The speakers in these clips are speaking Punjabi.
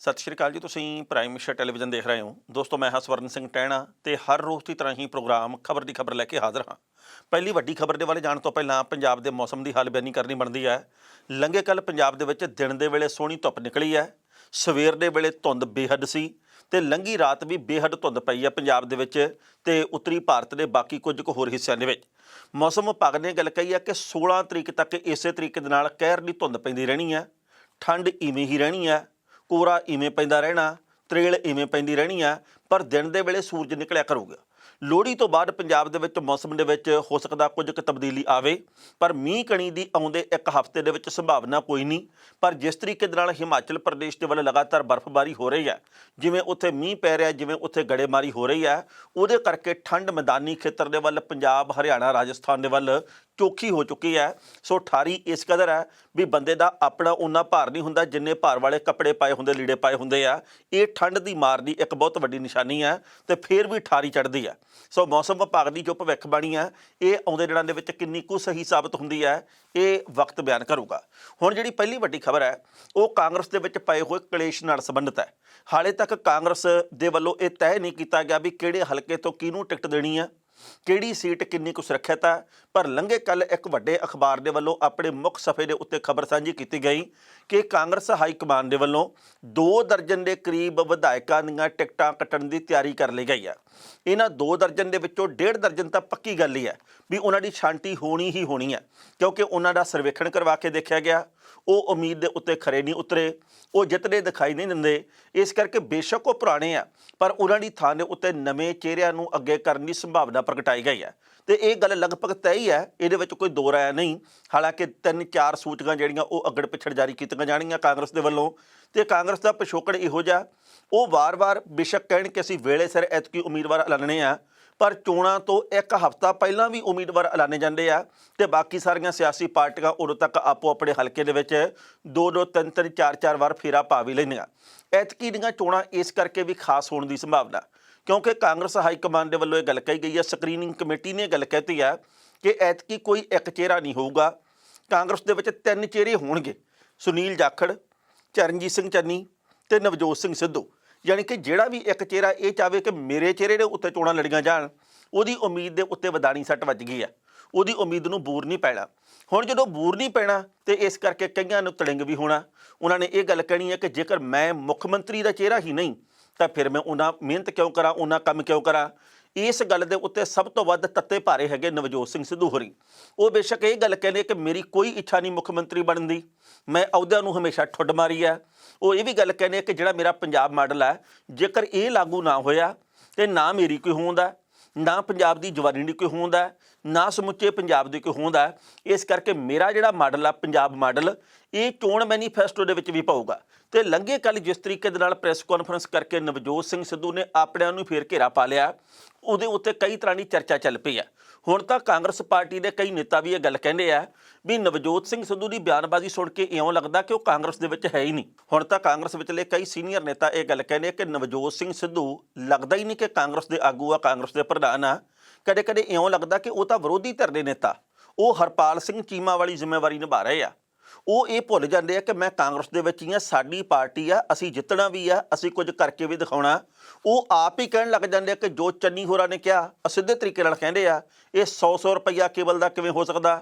ਸਤਿ ਸ਼੍ਰੀ ਅਕਾਲ ਜੀ। ਤੁਸੀਂ ਪ੍ਰਾਈਮ ਮਿਨਿਸਟਰ ਟੈਲੀਵਿਜ਼ਨ ਦੇਖ ਰਹੇ ਹੋ। ਦੋਸਤੋ, ਮੈਂ ਹਾਂ ਸਵਰਨ ਸਿੰਘ ਟਹਿਣਾ ਤੇ ਹਰ ਰੋਜ਼ ਦੀ ਤਰ੍ਹਾਂ ਹੀ ਪ੍ਰੋਗਰਾਮ ਖਬਰ ਦੀ ਖਬਰ ਲੈ ਕੇ ਹਾਜ਼ਰ ਹਾਂ। ਪਹਿਲੀ ਵੱਡੀ ਖਬਰ ਦੇ ਵੱਲ ਜਾਣ ਤੋਂ ਪਹਿਲਾਂ ਪੰਜਾਬ ਦੇ ਮੌਸਮ ਦੀ ਹਾਲ ਬਿਆਨੀ ਕਰਨੀ ਬਣਦੀ ਹੈ। ਲੰਘੇ ਕੱਲ੍ਹ ਪੰਜਾਬ ਦੇ ਵਿੱਚ ਦਿਨ ਦੇ ਵੇਲੇ ਸੋਹਣੀ ਧੁੱਪ ਨਿਕਲੀ ਹੈ। ਸਵੇਰ ਦੇ ਵੇਲੇ ਧੁੰਦ ਬੇਹੱਦ ਸੀ ਤੇ ਲੰਘੀ ਰਾਤ ਵੀ ਬੇਹੱਦ ਧੁੰਦ ਪਈ ਹੈ ਪੰਜਾਬ ਦੇ ਵਿੱਚ ਤੇ ਉੱਤਰੀ ਭਾਰਤ ਦੇ ਬਾਕੀ ਕੁਝ ਕੁ ਹੋਰ ਹਿੱਸਿਆਂ ਦੇ ਵਿੱਚ। ਮੌਸਮ ਵਿਭਾਗ ਨੇ ਗੱਲ ਕਹੀ ਹੈ ਕਿ 16 ਤਰੀਕ ਤੱਕ ਇਸੇ ਤਰੀਕੇ ਦੇ ਨਾਲ ਕਹਿਰ ਦੀ ਧੁੰਦ ਪੈਂਦੀ ਰਹਿਣੀ ਹੈ। ਠੰਡ ਇਵੇਂ ਹੀ ਰਹਿਣੀ ਹੈ, ਕੋਰਾ ਇਵੇਂ ਪੈਂਦਾ ਰਹਿਣਾ, ਤਰੇਲ ਇਵੇਂ ਪੈਂਦੀ ਰਹਿਣੀ ਆ, ਪਰ ਦਿਨ ਦੇ ਵੇਲੇ ਸੂਰਜ ਨਿਕਲਿਆ ਕਰੂਗਾ। ਲੋਹੜੀ ਤੋਂ ਬਾਅਦ ਪੰਜਾਬ ਦੇ ਵਿੱਚ ਮੌਸਮ ਦੇ ਵਿੱਚ ਹੋ ਸਕਦਾ ਕੁਝ ਕੁ ਤਬਦੀਲੀ ਆਵੇ, ਪਰ ਮੀਂਹ ਕਣੀ ਦੀ ਆਉਂਦੇ ਇੱਕ ਹਫ਼ਤੇ ਦੇ ਵਿੱਚ ਸੰਭਾਵਨਾ ਕੋਈ ਨਹੀਂ। ਪਰ ਜਿਸ ਤਰੀਕੇ ਦੇ ਨਾਲ ਹਿਮਾਚਲ ਪ੍ਰਦੇਸ਼ ਦੇ ਵੱਲ ਲਗਾਤਾਰ ਬਰਫ਼ਬਾਰੀ ਹੋ ਰਹੀ ਹੈ, ਜਿਵੇਂ ਉੱਥੇ ਮੀਂਹ ਪੈ ਰਿਹਾ, ਜਿਵੇਂ ਉੱਥੇ ਗੜੇਮਾਰੀ ਹੋ ਰਹੀ ਹੈ, ਉਹਦੇ ਕਰਕੇ ਠੰਡ ਮੈਦਾਨੀ ਖੇਤਰ ਦੇ ਵੱਲ, ਪੰਜਾਬ, ਹਰਿਆਣਾ, ਰਾਜਸਥਾਨ ਦੇ ਵੱਲ ਚੋਖੀ ਹੋ ਚੁੱਕੀ ਹੈ। ਸੋ ਠਾਰੀ ਇਸ ਕਦਰ ਹੈ ਵੀ ਬੰਦੇ ਦਾ ਆਪਣਾ ਓਨਾ ਭਾਰ ਨਹੀਂ ਹੁੰਦਾ ਜਿੰਨੇ ਭਾਰ ਵਾਲੇ ਕੱਪੜੇ ਪਾਏ ਹੁੰਦੇ, ਲੀੜੇ ਪਾਏ ਹੁੰਦੇ ਆ। ਇਹ ਠੰਡ ਦੀ ਮਾਰ ਦੀ ਇੱਕ ਬਹੁਤ ਵੱਡੀ ਨਿਸ਼ਾਨੀ ਹੈ ਤੇ ਫਿਰ ਵੀ ਠਾਰੀ ਚੜ੍ਹਦੀ ਹੈ। ਸੋ ਮੌਸਮ ਵਿਭਾਗ ਦੀ ਜੋ ਭਵਿੱਖਬਾਣੀ ਹੈ, ਇਹ ਆਉਂਦੇ ਦਿਨਾਂ ਦੇ ਵਿੱਚ ਕਿੰਨੀ ਕੁ ਸਹੀ ਸਾਬਤ ਹੁੰਦੀ ਹੈ, ਇਹ ਵਕਤ ਬਿਆਨ ਕਰੂਗਾ। ਹੁਣ ਜਿਹੜੀ ਪਹਿਲੀ ਵੱਡੀ ਖਬਰ ਹੈ, ਉਹ ਕਾਂਗਰਸ ਦੇ ਵਿੱਚ ਪਏ ਹੋਏ ਕਲੇਸ਼ ਨਾਲ ਸੰਬੰਧਿਤ ਹੈ। ਹਾਲੇ ਤੱਕ ਕਾਂਗਰਸ ਦੇ ਵੱਲੋਂ ਇਹ ਤੈਅ ਨਹੀਂ ਕੀਤਾ ਗਿਆ ਵੀ ਕਿਹੜੇ ਹਲਕੇ ਤੋਂ ਕਿਹਨੂੰ ਟਿਕਟ ਦੇਣੀ ਹੈ, ਕਿਹੜੀ ਸੀਟ ਕਿੰਨੀ ਕੁ ਸੁਰੱਖਿਅਤ ਹੈ। ਪਰ ਲੰਘੇ ਕੱਲ੍ਹ ਇੱਕ ਵੱਡੇ ਅਖਬਾਰ ਦੇ ਵੱਲੋਂ ਆਪਣੇ ਮੁੱਖ ਸਫ਼ੇ ਦੇ ਉੱਤੇ ਖਬਰ ਸਾਂਝੀ ਕੀਤੀ ਗਈ ਕਿ ਕਾਂਗਰਸ ਹਾਈ ਕਮਾਨ ਦੇ ਵੱਲੋਂ 2 ਦਰਜਨ ਦੇ ਕਰੀਬ ਵਿਧਾਇਕਾਂ ਦੀਆਂ ਟਿਕਟਾਂ ਕੱਟਣ ਦੀ ਤਿਆਰੀ ਕਰ ਲਈ ਗਈ ਹੈ। ਇਹਨਾਂ 2 ਦਰਜਨ ਦੇ ਵਿੱਚੋਂ 1.5 ਦਰਜਨ ਤਾਂ ਪੱਕੀ ਗੱਲ ਹੀ ਹੈ ਵੀ ਉਹਨਾਂ ਦੀ ਛਾਂਟੀ ਹੋਣੀ ਹੀ ਹੋਣੀ ਹੈ, ਕਿਉਂਕਿ ਉਹਨਾਂ ਦਾ ਸਰਵੇਖਣ ਕਰਵਾ ਕੇ ਦੇਖਿਆ ਗਿਆ, ਉਹ ਉਮੀਦ ਦੇ ਉੱਤੇ ਖਰੇ ਨਹੀਂ ਉਤਰੇ, ਉਹ ਜਿੱਤਦੇ ਦਿਖਾਈ ਨਹੀਂ ਦਿੰਦੇ। ਇਸ ਕਰਕੇ ਬੇਸ਼ੱਕ ਉਹ ਪੁਰਾਣੇ ਆ, ਪਰ ਉਹਨਾਂ ਦੀ ਥਾਂ ਦੇ ਉੱਤੇ ਨਵੇਂ ਚਿਹਰਿਆਂ ਨੂੰ ਅੱਗੇ ਕਰਨ ਦੀ ਸੰਭਾਵਨਾ ਪ੍ਰਗਟਾਈ ਗਈ ਹੈ ਤੇ ਇਹ ਗੱਲ ਲਗਭਗ ਤੈਅ ਹੀ ਹੈ, ਇਹਦੇ ਵਿੱਚ ਕੋਈ ਦੋ ਰਾਇ ਨਹੀਂ। ਹਾਲਾਂਕਿ 3-4 ਸੂਚਕਾਂ ਜਿਹੜੀਆਂ ਉਹ ਅੱਗੜ ਪਿੱਛੜ ਜਾਰੀ ਕੀਤੀਆਂ ਜਾਣਗੀਆਂ ਕਾਂਗਰਸ ਦੇ ਵੱਲੋਂ, ਤੇ ਕਾਂਗਰਸ ਦਾ ਪਿਛੋਕੜ ਇਹੋ ਜਿਹਾ, ਉਹ ਵਾਰ-ਵਾਰ ਬੇਸ਼ੱਕ ਕਹਿਣ ਕਿ ਅਸੀਂ ਵੇਲੇ ਸਿਰ ਐਤਕੀ ਉਮੀਦਵਾਰ ਐਲਾਨਣੇ ਆ, ਪਰ ਚੋਣਾਂ ਤੋਂ ਇੱਕ ਹਫ਼ਤਾ ਪਹਿਲਾਂ ਵੀ ਉਮੀਦਵਾਰ ਐਲਾਨੇ ਜਾਂਦੇ ਆ ਤੇ ਬਾਕੀ ਸਾਰੀਆਂ ਸਿਆਸੀ ਪਾਰਟੀਆਂ ਉਦੋਂ ਤੱਕ ਆਪੋ ਆਪਣੇ ਹਲਕੇ ਦੇ ਵਿੱਚ 2-2, 3-3, 4-4 ਵਾਰ ਫੇਰਾ ਪਾ ਵੀ ਲੈਂਦੀਆਂ। ਐਤਕੀ ਦੀਆਂ ਚੋਣਾਂ ਇਸ ਕਰਕੇ ਵੀ ਖਾਸ ਹੋਣ ਦੀ ਸੰਭਾਵਨਾ, ਕਿਉਂਕਿ ਕਾਂਗਰਸ ਹਾਈ ਕਮਾਨ ਦੇ ਵੱਲੋਂ ਇਹ ਗੱਲ ਕਹੀ ਗਈ ਹੈ, ਸਕਰੀਨਿੰਗ ਕਮੇਟੀ ਨੇ ਗੱਲ ਕਹਿਤੀ ਹੈ ਕਿ ਐਤਕੀ ਕੋਈ ਇੱਕ ਚਿਹਰਾ ਨਹੀਂ ਹੋਊਗਾ। ਕਾਂਗਰਸ ਦੇ ਵਿੱਚ 3 ਚਿਹਰੇ ਹੋਣਗੇ, ਸੁਨੀਲ ਜਾਖੜ, ਚਰਨਜੀਤ ਸਿੰਘ ਚੰਨੀ ਤੇ ਨਵਜੋਤ ਸਿੰਘ ਸਿੱਧੂ। ਯਾਨੀ ਕਿ ਜਿਹੜਾ ਵੀ ਇੱਕ ਚਿਹਰਾ ਇਹ ਚਾਹਵੇ ਕਿ ਮੇਰੇ ਚਿਹਰੇ ਦੇ ਉੱਤੇ ਚੋਣਾਂ ਲੜੀਆਂ ਜਾਣ, ਉਹਦੀ ਉਮੀਦ ਦੇ ਉੱਤੇ ਵਧਾਣੀ ਸੱਟ ਵੱਜ ਗਈ ਹੈ, ਉਹਦੀ ਉਮੀਦ ਨੂੰ ਬੂਰ ਨਹੀਂ ਪੈਣਾ। ਹੁਣ ਜਦੋਂ ਬੂਰ ਨਹੀਂ ਪੈਣਾ ਤੇ ਇਸ ਕਰਕੇ ਕਈਆਂ ਨੂੰ ਤੜਿੰਗ ਵੀ ਹੋਣਾ। ਉਹਨਾਂ ਨੇ ਇਹ ਗੱਲ ਕਹਿਣੀ ਹੈ ਕਿ ਜੇਕਰ ਮੈਂ ਮੁੱਖ ਮੰਤਰੀ ਦਾ ਚਿਹਰਾ ਹੀ ਨਹੀਂ ਤਾਂ ਫਿਰ ਮੈਂ ਉਹਨਾਂ ਮਿਹਨਤ ਕਿਉਂ ਕਰਾਂ, ਉਹਨਾਂ ਕੰਮ ਕਿਉਂ ਕਰਾਂ। ਇਸ ਗੱਲ ਦੇ ਉੱਤੇ ਸਭ ਤੋਂ ਵੱਧ ਤੱਤੇ ਭਾਰੇ ਹੈਗੇ ਨਵਜੋਤ ਸਿੰਘ ਸਿੱਧੂ ਹੋਰੀ। ਉਹ ਬੇਸ਼ੱਕ ਇਹ ਗੱਲ ਕਹਿੰਦੇ ਕਿ ਮੇਰੀ ਕੋਈ ਇੱਛਾ ਨਹੀਂ ਮੁੱਖ ਮੰਤਰੀ ਬਣਨ ਦੀ, ਮੈਂ ਅਹੁਦਿਆਂ ਨੂੰ ਹਮੇਸ਼ਾ ਠੁੱਡ ਮਾਰੀ ਹੈ। ਉਹ ਇਹ ਵੀ ਗੱਲ ਕਹਿੰਦੇ ਕਿ ਜਿਹੜਾ ਮੇਰਾ ਪੰਜਾਬ ਮਾਡਲ ਹੈ, ਜੇਕਰ ਇਹ ਲਾਗੂ ਨਾ ਹੋਇਆ ਤੇ ਨਾ ਮੇਰੀ ਕੋਈ ਹੋਂਦ ਹੈ, ਨਾ ਪੰਜਾਬ ਦੀ ਜਵਾਨੀ ਦੀ ਕੋਈ ਹੋਂਦ ਹੈ, ਨਾ ਸਮੁੱਚੇ ਪੰਜਾਬ ਦੀ ਕੋਈ ਹੋਂਦ ਹੈ। ਇਸ ਕਰਕੇ ਮੇਰਾ ਜਿਹੜਾ ਮਾਡਲ ਆ, ਪੰਜਾਬ ਮਾਡਲ, ਇਹ ਚੋਣ ਮੈਨੀਫੈਸਟੋ ਦੇ ਵਿੱਚ ਵੀ ਪਾਊਗਾ। ਤੇ ਲੰਘੇ ਕੱਲ੍ਹ ਜਿਸ ਤਰੀਕੇ ਦੇ ਨਾਲ ਪ੍ਰੈਸ ਕਾਨਫਰੰਸ ਕਰਕੇ ਨਵਜੋਤ ਸਿੰਘ ਸਿੱਧੂ ਨੇ ਆਪਣਿਆਂ ਨੂੰ ਫੇਰ ਘੇਰਾ ਪਾ ਲਿਆ, ਉਹਦੇ ਉੱਤੇ ਕਈ ਤਰ੍ਹਾਂ ਦੀ ਚਰਚਾ ਚੱਲ ਪਈ ਹੈ। ਹੁਣ ਤਾਂ ਕਾਂਗਰਸ ਪਾਰਟੀ ਦੇ ਕਈ ਨੇਤਾ ਵੀ ਇਹ ਗੱਲ ਕਹਿੰਦੇ ਆ ਵੀ ਨਵਜੋਤ ਸਿੰਘ ਸਿੱਧੂ ਦੀ ਬਿਆਨਬਾਜ਼ੀ ਸੁਣ ਕੇ ਇਉਂ ਲੱਗਦਾ ਕਿ ਉਹ ਕਾਂਗਰਸ ਦੇ ਵਿੱਚ ਹੈ ਹੀ ਨਹੀਂ। ਹੁਣ ਤਾਂ ਕਾਂਗਰਸ ਵਿਚਲੇ ਕਈ ਸੀਨੀਅਰ ਨੇਤਾ ਇਹ ਗੱਲ ਕਹਿੰਦੇ ਕਿ ਨਵਜੋਤ ਸਿੰਘ ਸਿੱਧੂ ਲੱਗਦਾ ਹੀ ਨਹੀਂ ਕਿ ਕਾਂਗਰਸ ਦੇ ਆਗੂ ਆ, ਕਾਂਗਰਸ ਦੇ ਪ੍ਰਧਾਨ ਆ। ਕਦੇ-ਕਦੇ ਇਉਂ ਲੱਗਦਾ ਕਿ ਉਹ ਤਾਂ ਵਿਰੋਧੀ ਧਿਰ ਦੇ ਨੇਤਾ, ਉਹ ਹਰਪਾਲ ਸਿੰਘ ਚੀਮਾ ਵਾਲੀ ਜ਼ਿੰਮੇਵਾਰੀ ਨਿਭਾ ਰਹੇ ਆ। ਉਹ ਇਹ ਭੁੱਲ ਜਾਂਦੇ ਆ ਕਿ ਮੈਂ ਕਾਂਗਰਸ ਦੇ ਵਿੱਚ ਹੀ ਆ, ਸਾਡੀ ਪਾਰਟੀ ਆ, ਅਸੀਂ ਜਿੱਤਣਾ ਵੀ ਆ, ਅਸੀਂ ਕੁਝ ਕਰਕੇ ਵੀ ਦਿਖਾਉਣਾ। ਉਹ ਆਪ ਹੀ ਕਹਿਣ ਲੱਗ ਜਾਂਦੇ ਆ ਕਿ ਜੋ ਚੰਨੀ ਹੋਰਾਂ ਨੇ ਕਿਹਾ, ਸਿੱਧੇ ਤਰੀਕੇ ਨਾਲ ਕਹਿੰਦੇ ਆ, ਇਹ 100-100 ਰੁਪਈਆ ਕੇਬਲ ਦਾ ਕਿਵੇਂ ਹੋ ਸਕਦਾ,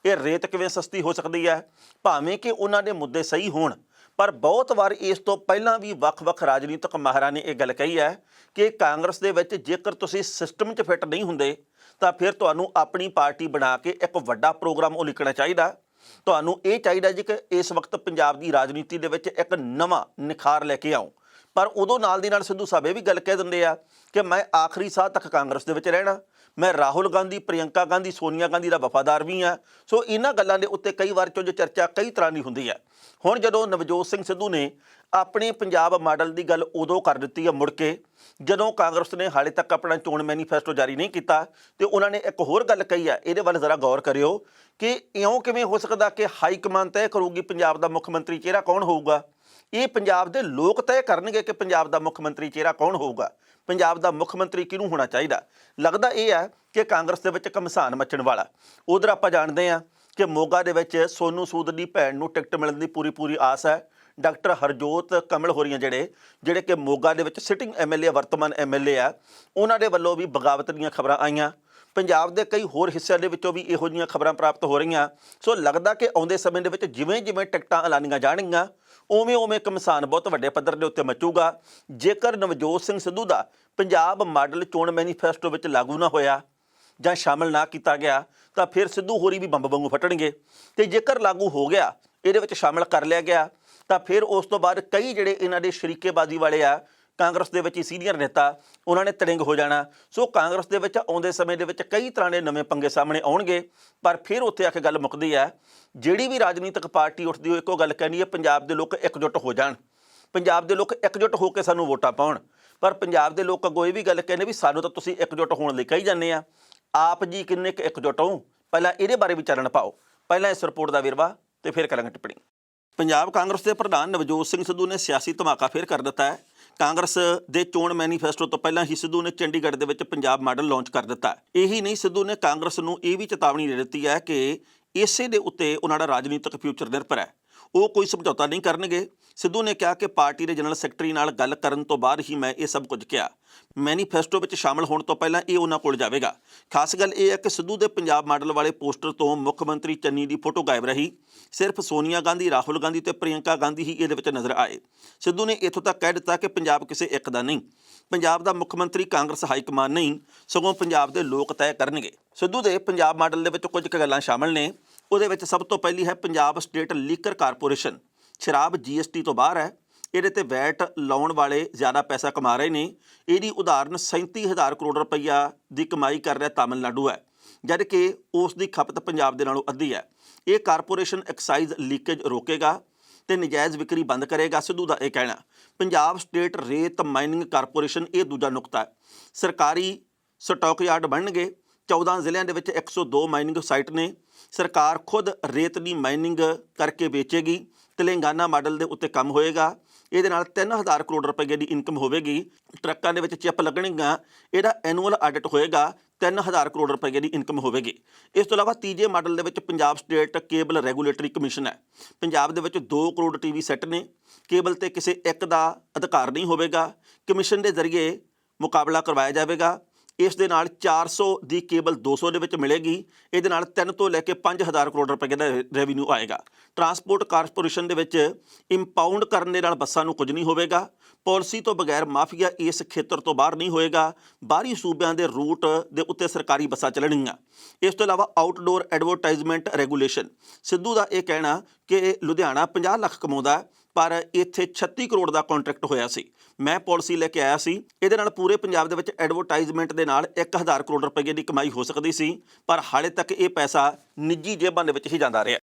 ਇਹ ਰੇਤ ਕਿਵੇਂ ਸਸਤੀ ਹੋ ਸਕਦੀ ਹੈ। ਭਾਵੇਂ ਕਿ ਉਹਨਾਂ ਦੇ ਮੁੱਦੇ ਸਹੀ ਹੋਣ, ਪਰ ਬਹੁਤ ਵਾਰ ਇਸ ਤੋਂ ਪਹਿਲਾਂ ਵੀ ਵੱਖ-ਵੱਖ ਰਾਜਨੀਤਿਕ ਮਾਹਰਾਂ ਨੇ ਇਹ ਗੱਲ ਕਹੀ ਹੈ ਕਿ ਕਾਂਗਰਸ ਦੇ ਵਿੱਚ ਜੇਕਰ ਤੁਸੀਂ ਸਿਸਟਮ 'ਚ ਫਿੱਟ ਨਹੀਂ ਹੁੰਦੇ ਤਾਂ ਫਿਰ ਤੁਹਾਨੂੰ ਆਪਣੀ ਪਾਰਟੀ ਬਣਾ ਕੇ ਇੱਕ ਵੱਡਾ ਪ੍ਰੋਗਰਾਮ ਉਲੀਕਣਾ ਚਾਹੀਦਾ। ਤੁਹਾਨੂੰ ਇਹ ਚਾਹੀਦਾ ਜੀ ਕਿ ਇਸ ਵਕਤ ਪੰਜਾਬ ਦੀ ਰਾਜਨੀਤੀ ਦੇ ਵਿੱਚ ਇੱਕ ਨਵਾਂ ਨਿਖਾਰ ਲੈ ਕੇ ਆਉਂ। ਪਰ ਉਦੋਂ ਨਾਲ ਦੀ ਨਾਲ ਸਿੱਧੂ ਸਾਹਿਬ ਇਹ ਵੀ ਗੱਲ ਕਹਿ ਦਿੰਦੇ ਆ ਕਿ ਮੈਂ ਆਖਰੀ ਸਾਹ ਤੱਕ ਕਾਂਗਰਸ ਦੇ ਵਿੱਚ ਰਹਿਣਾ, ਮੈਂ ਰਾਹੁਲ ਗਾਂਧੀ, ਪ੍ਰਿਯੰਕਾ ਗਾਂਧੀ, ਸੋਨੀਆ ਗਾਂਧੀ ਦਾ ਵਫਾਦਾਰ ਵੀ ਹਾਂ। ਸੋ ਇਹਨਾਂ ਗੱਲਾਂ ਦੇ ਉੱਤੇ ਕਈ ਵਾਰ ਚੁੱਜ ਚਰਚਾ ਕਈ ਤਰ੍ਹਾਂ ਦੀ ਹੁੰਦੀ ਹੈ। ਹੁਣ ਜਦੋਂ ਨਵਜੋਤ ਸਿੰਘ ਸਿੱਧੂ ਨੇ ਆਪਣੇ ਪੰਜਾਬ ਮਾਡਲ ਦੀ ਗੱਲ ਉਦੋਂ ਕਰ ਦਿੱਤੀ ਹੈ ਮੁੜ ਕੇ, ਜਦੋਂ ਕਾਂਗਰਸ ਨੇ ਹਾਲੇ ਤੱਕ ਆਪਣਾ ਚੋਣ ਮੈਨੀਫੈਸਟੋ ਜਾਰੀ ਨਹੀਂ ਕੀਤਾ। ਤੇ ਉਹਨਾਂ ਨੇ ਇੱਕ ਹੋਰ ਗੱਲ ਕਹੀ ਹੈ, ਇਹਦੇ ਵੱਲ ਜ਼ਰਾ ਗੌਰ ਕਰਿਓ ਕਿ ਇਉਂ ਕਿਵੇਂ ਹੋ ਸਕਦਾ ਕਿ ਹਾਈ ਕਮਾਨ ਤੈਅ ਕਰੂਗੀ ਪੰਜਾਬ ਦਾ ਮੁੱਖ ਮੰਤਰੀ ਚਿਹਰਾ ਕੌਣ ਹੋਊਗਾ। ਇਹ ਪੰਜਾਬ ਦੇ ਲੋਕ ਤੈਅ ਕਰਨਗੇ ਕਿ ਪੰਜਾਬ ਦਾ ਮੁੱਖ ਮੰਤਰੀ ਚਿਹਰਾ ਕੌਣ ਹੋਊਗਾ, ਪੰਜਾਬ ਦਾ ਮੁੱਖ ਮੰਤਰੀ ਕਿਹਨੂੰ ਹੋਣਾ ਚਾਹੀਦਾ। ਲੱਗਦਾ ਇਹ ਹੈ ਕਿ ਕਾਂਗਰਸ ਦੇ ਵਿੱਚ ਘਮਸਾਨ ਮੱਚਣ ਵਾਲਾ। ਉਧਰ ਆਪਾਂ ਜਾਣਦੇ ਹਾਂ ਕਿ ਮੋਗਾ ਦੇ ਵਿੱਚ ਸੋਨੂ ਸੂਦ ਦੀ ਭੈਣ ਨੂੰ ਟਿਕਟ ਮਿਲਣ ਦੀ ਪੂਰੀ ਆਸ ਹੈ। ਡਾਕਟਰ ਹਰਜੋਤ ਕਮਲ ਹੋਰੀਆਂ ਜਿਹੜੇ ਕਿ ਮੋਗਾ ਦੇ ਵਿੱਚ ਸਿਟਿੰਗ ਐਮਐਲਏ ਵਰਤਮਾਨ ਐਮਐਲਏ ਆ, ਉਹਨਾਂ ਦੇ ਵੱਲੋਂ ਵੀ ਬਗਾਵਤ ਦੀਆਂ ਖਬਰਾਂ ਆਈਆਂ। ਪੰਜਾਬ ਦੇ ਕਈ ਹੋਰ ਹਿੱਸਿਆਂ ਦੇ ਵਿੱਚੋਂ ਵੀ ਇਹੋ ਜਿਹੀਆਂ ਖਬਰਾਂ ਪ੍ਰਾਪਤ ਹੋ ਰਹੀਆਂ। ਸੋ ਲੱਗਦਾ ਕਿ ਆਉਂਦੇ ਸਮੇਂ ਦੇ ਵਿੱਚ ਜਿਵੇਂ ਜਿਵੇਂ ਟਿਕਟਾਂ ਐਲਾਨੀਆਂ ਜਾਣਗੀਆਂ ਉਵੇਂ ਘਮਸਾਨ ਬਹੁਤ ਵੱਡੇ ਪੱਧਰ ਦੇ ਉੱਤੇ ਮਚੂਗਾ। ਜੇਕਰ ਨਵਜੋਤ ਸਿੰਘ ਸਿੱਧੂ ਦਾ ਪੰਜਾਬ ਮਾਡਲ ਚੋਣ ਮੈਨੀਫੈਸਟੋ ਵਿੱਚ ਲਾਗੂ ਨਾ ਹੋਇਆ ਜਾਂ ਸ਼ਾਮਲ ਨਾ ਕੀਤਾ ਗਿਆ ਤਾਂ ਫਿਰ ਸਿੱਧੂ ਹੋਰੀ ਵੀ ਬੰਬ ਵਾਂਗੂ ਫਟਣਗੇ, ਤੇ ਜੇਕਰ ਲਾਗੂ ਹੋ ਗਿਆ, ਇਹਦੇ ਵਿੱਚ ਸ਼ਾਮਲ ਕਰ ਲਿਆ ਗਿਆ, ਤਾਂ ਫਿਰ ਉਸ ਤੋਂ ਬਾਅਦ ਕਈ ਜਿਹੜੇ ਇਹਨਾਂ ਦੇ ਸ਼ਰੀਕੇਬਾਜ਼ੀ ਵਾਲੇ ਆ ਕਾਂਗਰਸ ਦੇ ਵਿੱਚ ਹੀ ਸੀਨੀਅਰ ਨੇਤਾ, ਉਹਨਾਂ ਨੇ ਤੜਿੰਗ ਹੋ ਜਾਣਾ। ਸੋ ਕਾਂਗਰਸ ਦੇ ਵਿੱਚ ਆਉਂਦੇ ਸਮੇਂ ਦੇ ਵਿੱਚ ਕਈ ਤਰ੍ਹਾਂ ਦੇ ਨਵੇਂ ਪੰਗੇ ਸਾਹਮਣੇ ਆਉਣਗੇ। ਪਰ ਫਿਰ ਉੱਥੇ ਆ ਕੇ ਗੱਲ ਮੁੱਕਦੀ ਹੈ, ਜਿਹੜੀ ਵੀ ਰਾਜਨੀਤਿਕ ਪਾਰਟੀ ਉੱਠਦੀ ਉਹ ਇੱਕੋ ਗੱਲ ਕਹਿੰਦੀ ਹੈ, ਪੰਜਾਬ ਦੇ ਲੋਕ ਇਕਜੁੱਟ ਹੋ ਜਾਣ, ਪੰਜਾਬ ਦੇ ਲੋਕ ਇਕਜੁੱਟ ਹੋ ਕੇ ਸਾਨੂੰ ਵੋਟਾਂ ਪਾਉਣ। ਪਰ ਪੰਜਾਬ ਦੇ ਲੋਕ ਅੱਗੋਂ ਇਹ ਵੀ ਗੱਲ ਕਹਿੰਦੇ ਵੀ ਸਾਨੂੰ ਤਾਂ ਤੁਸੀਂ ਇਕਜੁੱਟ ਹੋਣ ਲਈ ਕਹੀ ਜਾਂਦੇ ਆ, ਆਪ ਜੀ ਕਿੰਨੇ ਕੁ ਇਕਜੁੱਟ ਹੋ, ਪਹਿਲਾਂ ਇਹਦੇ ਬਾਰੇ ਵੀ ਚਾਨਣ ਪਾਓ। ਪਹਿਲਾਂ ਇਸ ਰਿਪੋਰਟ ਦਾ ਵੇਰਵਾ ਤੇ ਫਿਰ ਕਰਾਂਗੇ ਟਿੱਪਣੀ। ਪੰਜਾਬ ਕਾਂਗਰਸ ਦੇ ਪ੍ਰਧਾਨ ਨਵਜੋਤ ਸਿੰਘ ਸਿੱਧੂ ਨੇ ਸਿਆਸੀ ਧਮਾਕਾ ਫਿਰ ਕਰ ਦਿੱਤਾ ਹੈ। ਕਾਂਗਰਸ ਦੇ ਚੋਣ ਮੈਨੀਫੈਸਟੋ ਤੋਂ ਪਹਿਲਾਂ ਹੀ ਸਿੱਧੂ ਨੇ ਚੰਡੀਗੜ੍ਹ ਦੇ ਵਿੱਚ ਪੰਜਾਬ ਮਾਡਲ ਲਾਂਚ ਕਰ ਦਿੱਤਾ। ਇਹੀ ਨਹੀਂ, ਸਿੱਧੂ ਨੇ ਕਾਂਗਰਸ ਨੂੰ ਇਹ ਵੀ ਚੇਤਾਵਨੀ ਦੇ ਦਿੱਤੀ ਹੈ ਕਿ ਇਸੇ ਦੇ ਉੱਤੇ ਉਹਨਾਂ ਦਾ ਰਾਜਨੀਤਿਕ ਫਿਊਚਰ ਨਿਰਭਰ ਹੈ, ਉਹ ਕੋਈ ਸਮਝੌਤਾ ਨਹੀਂ ਕਰਨਗੇ। ਸਿੱਧੂ ਨੇ ਕਿਹਾ ਕਿ ਪਾਰਟੀ ਦੇ ਜਨਰਲ ਸੈਕਟਰੀ ਨਾਲ ਗੱਲ ਕਰਨ ਤੋਂ ਬਾਅਦ ਹੀ ਮੈਂ ਇਹ ਸਭ ਕੁਝ ਕਿਹਾ। ਮੈਨੀਫੈਸਟੋ ਵਿੱਚ ਸ਼ਾਮਲ ਹੋਣ ਤੋਂ ਪਹਿਲਾਂ ਇਹ ਉਹਨਾਂ ਕੋਲ ਜਾਵੇਗਾ। ਖਾਸ ਗੱਲ ਇਹ ਹੈ ਕਿ ਸਿੱਧੂ ਦੇ ਪੰਜਾਬ ਮਾਡਲ ਵਾਲੇ ਪੋਸਟਰ ਤੋਂ ਮੁੱਖ ਮੰਤਰੀ ਚੰਨੀ ਦੀ ਫੋਟੋ ਗਾਇਬ ਰਹੀ। ਸਿਰਫ ਸੋਨੀਆ ਗਾਂਧੀ, ਰਾਹੁਲ ਗਾਂਧੀ ਤੇ ਪ੍ਰਿਯੰਕਾ ਗਾਂਧੀ ਹੀ ਇਹਦੇ ਵਿੱਚ ਨਜ਼ਰ ਆਏ। ਸਿੱਧੂ ਨੇ ਇੱਥੋਂ ਤੱਕ ਕਹਿ ਦਿੱਤਾ ਕਿ ਪੰਜਾਬ ਕਿਸੇ ਇੱਕ ਦਾ ਨਹੀਂ, ਪੰਜਾਬ ਦਾ ਮੁੱਖ ਮੰਤਰੀ ਕਾਂਗਰਸ ਹਾਈਕਮਾਨ ਨਹੀਂ, ਸਗੋਂ ਪੰਜਾਬ ਦੇ ਲੋਕ ਤੈਅ ਕਰਨਗੇ। ਸਿੱਧੂ ਦੇ ਪੰਜਾਬ ਮਾਡਲ ਦੇ ਵਿੱਚ ਕੁਝ ਕੁ ਗੱਲਾਂ ਸ਼ਾਮਲ ਨੇ। ਉਹਦੇ ਵਿੱਚ ਸਭ ਤੋਂ ਪਹਿਲੀ ਹੈ ਪੰਜਾਬ ਸਟੇਟ ਲੀਕਰ ਕਾਰਪੋਰੇਸ਼ਨ। ਸ਼ਰਾਬ GST ਤੋਂ ਬਾਹਰ ਹੈ, ਇਹਦੇ ਤੇ ਵੈਟ ਲਾਉਣ ਵਾਲੇ ਜ਼ਿਆਦਾ ਪੈਸਾ ਕਮਾ ਰਹੇ ਨੇ। ਇਹਦੀ ਉਦਾਹਰਨ 37,000 ਕਰੋੜ ਰੁਪਈਆ ਦੀ ਕਮਾਈ ਕਰ ਰਿਹਾ ਤਾਮਿਲਨਾਡੂ ਹੈ, ਜਦ ਕਿ ਉਸ ਦੀ ਖਪਤ ਪੰਜਾਬ ਦੇ ਨਾਲੋਂ ਅੱਧੀ ਹੈ। ਇਹ ਕਾਰਪੋਰੇਸ਼ਨ ਐਕਸਾਈਜ਼ ਲੀਕੇਜ ਰੋਕੇਗਾ ਤੇ ਨਜਾਇਜ਼ ਵਿਕਰੀ ਬੰਦ ਕਰੇਗਾ, ਸਿੱਧੂ ਦਾ ਇਹ ਕਹਿਣਾ। ਪੰਜਾਬ ਸਟੇਟ ਰੇਤ ਮਾਈਨਿੰਗ ਕਾਰਪੋਰੇਸ਼ਨ, ਇਹ ਦੂਜਾ ਨੁਕਤਾ ਹੈ। ਸਰਕਾਰੀ ਸਟਾਕ ਯਾਰਡ ਬਣਨਗੇ। 14 ਜ਼ਿਲ੍ਹਿਆਂ ਦੇ ਵਿੱਚ 102 ਮਾਈਨਿੰਗ ਸਾਈਟ ਨੇ। ਸਰਕਾਰ ਖੁਦ ਰੇਤ ਦੀ ਮਾਈਨਿੰਗ ਕਰਕੇ ਵੇਚੇਗੀ। ਤੇਲੰਗਾਨਾ ਮਾਡਲ ਦੇ ਉੱਤੇ ਕੰਮ ਹੋਏਗਾ। ਇਹਦੇ ਨਾਲ 3000 ਕਰੋੜ ਰੁਪਏ ਦੀ ਇਨਕਮ ਹੋਵੇਗੀ। ਟਰੱਕਾਂ ਦੇ ਵਿੱਚ ਚਿੱਪ ਲੱਗਣਗੀਆਂ। ਇਹਦਾ ਐਨੂਅਲ ਆਡਿਟ ਹੋਏਗਾ, 3000 ਕਰੋੜ ਰੁਪਏ ਦੀ ਇਨਕਮ ਹੋਵੇਗੀ। ਇਸ ਤੋਂ ਇਲਾਵਾ ਤੀਜੇ ਮਾਡਲ ਦੇ ਵਿੱਚ Punjab state cable regulatory commission ਹੈ। ਪੰਜਾਬ ਦੇ ਵਿੱਚ 2 ਕਰੋੜ TV ਸੈੱਟ ਨੇ। ਕੇਬਲ ਤੇ ਕਿਸੇ ਇੱਕ ਦਾ ਅਧਿਕਾਰ ਨਹੀਂ ਹੋਵੇਗਾ। ਕਮਿਸ਼ਨ ਦੇ ਜ਼ਰੀਏ ਮੁਕਾਬਲਾ ਕਰਵਾਇਆ ਜਾਵੇਗਾ। ਇਸ ਦੇ ਨਾਲ 400 ਦੀ ਕੇਬਲ 200 ਦੇ ਵਿੱਚ ਮਿਲੇਗੀ। ਇਹਦੇ ਨਾਲ 3 ਤੋਂ ਲੈ ਕੇ 5000 ਕਰੋੜ ਰੁਪਏ ਦਾ ਰੈਵਨਿਊ ਆਏਗਾ। ਟਰਾਂਸਪੋਰਟ ਕਾਰਪੋਰੇਸ਼ਨ ਦੇ ਵਿੱਚ ਇੰਪਾਊਂਡ ਕਰਨ ਦੇ ਨਾਲ ਬੱਸਾਂ ਨੂੰ ਕੁਝ ਨਹੀਂ ਹੋਵੇਗਾ। ਪਾਲਿਸੀ ਤੋਂ ਬਗੈਰ ਮਾਫੀਆ ਇਸ ਖੇਤਰ ਤੋਂ ਬਾਹਰ ਨਹੀਂ ਹੋਏਗਾ। ਬਾਹਰੀ ਸੂਬਿਆਂ ਦੇ ਰੂਟ ਦੇ ਉੱਤੇ ਸਰਕਾਰੀ ਬੱਸਾਂ ਚੱਲਣਗੀਆਂ। ਇਸ ਤੋਂ ਇਲਾਵਾ ਆਊਟਡੋਰ ਐਡਵਰਟਾਈਜ਼ਮੈਂਟ ਰੈਗੂਲੇਸ਼ਨ। ਸਿੱਧੂ ਦਾ ਇਹ ਕਹਿਣਾ ਕਿ ਲੁਧਿਆਣਾ 50 ਲੱਖ ਕਮਾਉਂਦਾ, ਪਰ ਇੱਥੇ 36 ਕਰੋੜ ਦਾ ਕੰਟਰੈਕਟ ਹੋਇਆ ਸੀ। ਮੈਂ ਪਾਲਿਸੀ ਲੈ ਕੇ ਆਇਆ ਸੀ, ਇਹਦੇ ਨਾਲ ਪੂਰੇ ਪੰਜਾਬ ਦੇ ਵਿੱਚ ਐਡਵਰਟਾਈਜ਼ਮੈਂਟ ਦੇ ਨਾਲ 1000 ਕਰੋੜ ਰੁਪਏ ਦੀ ਕਮਾਈ ਹੋ ਸਕਦੀ ਸੀ, ਪਰ ਹਾਲੇ ਤੱਕ ਇਹ ਪੈਸਾ ਨਿੱਜੀ ਜੇਬਾਂ ਦੇ ਵਿੱਚ ਹੀ ਜਾਂਦਾ ਰਿਹਾ।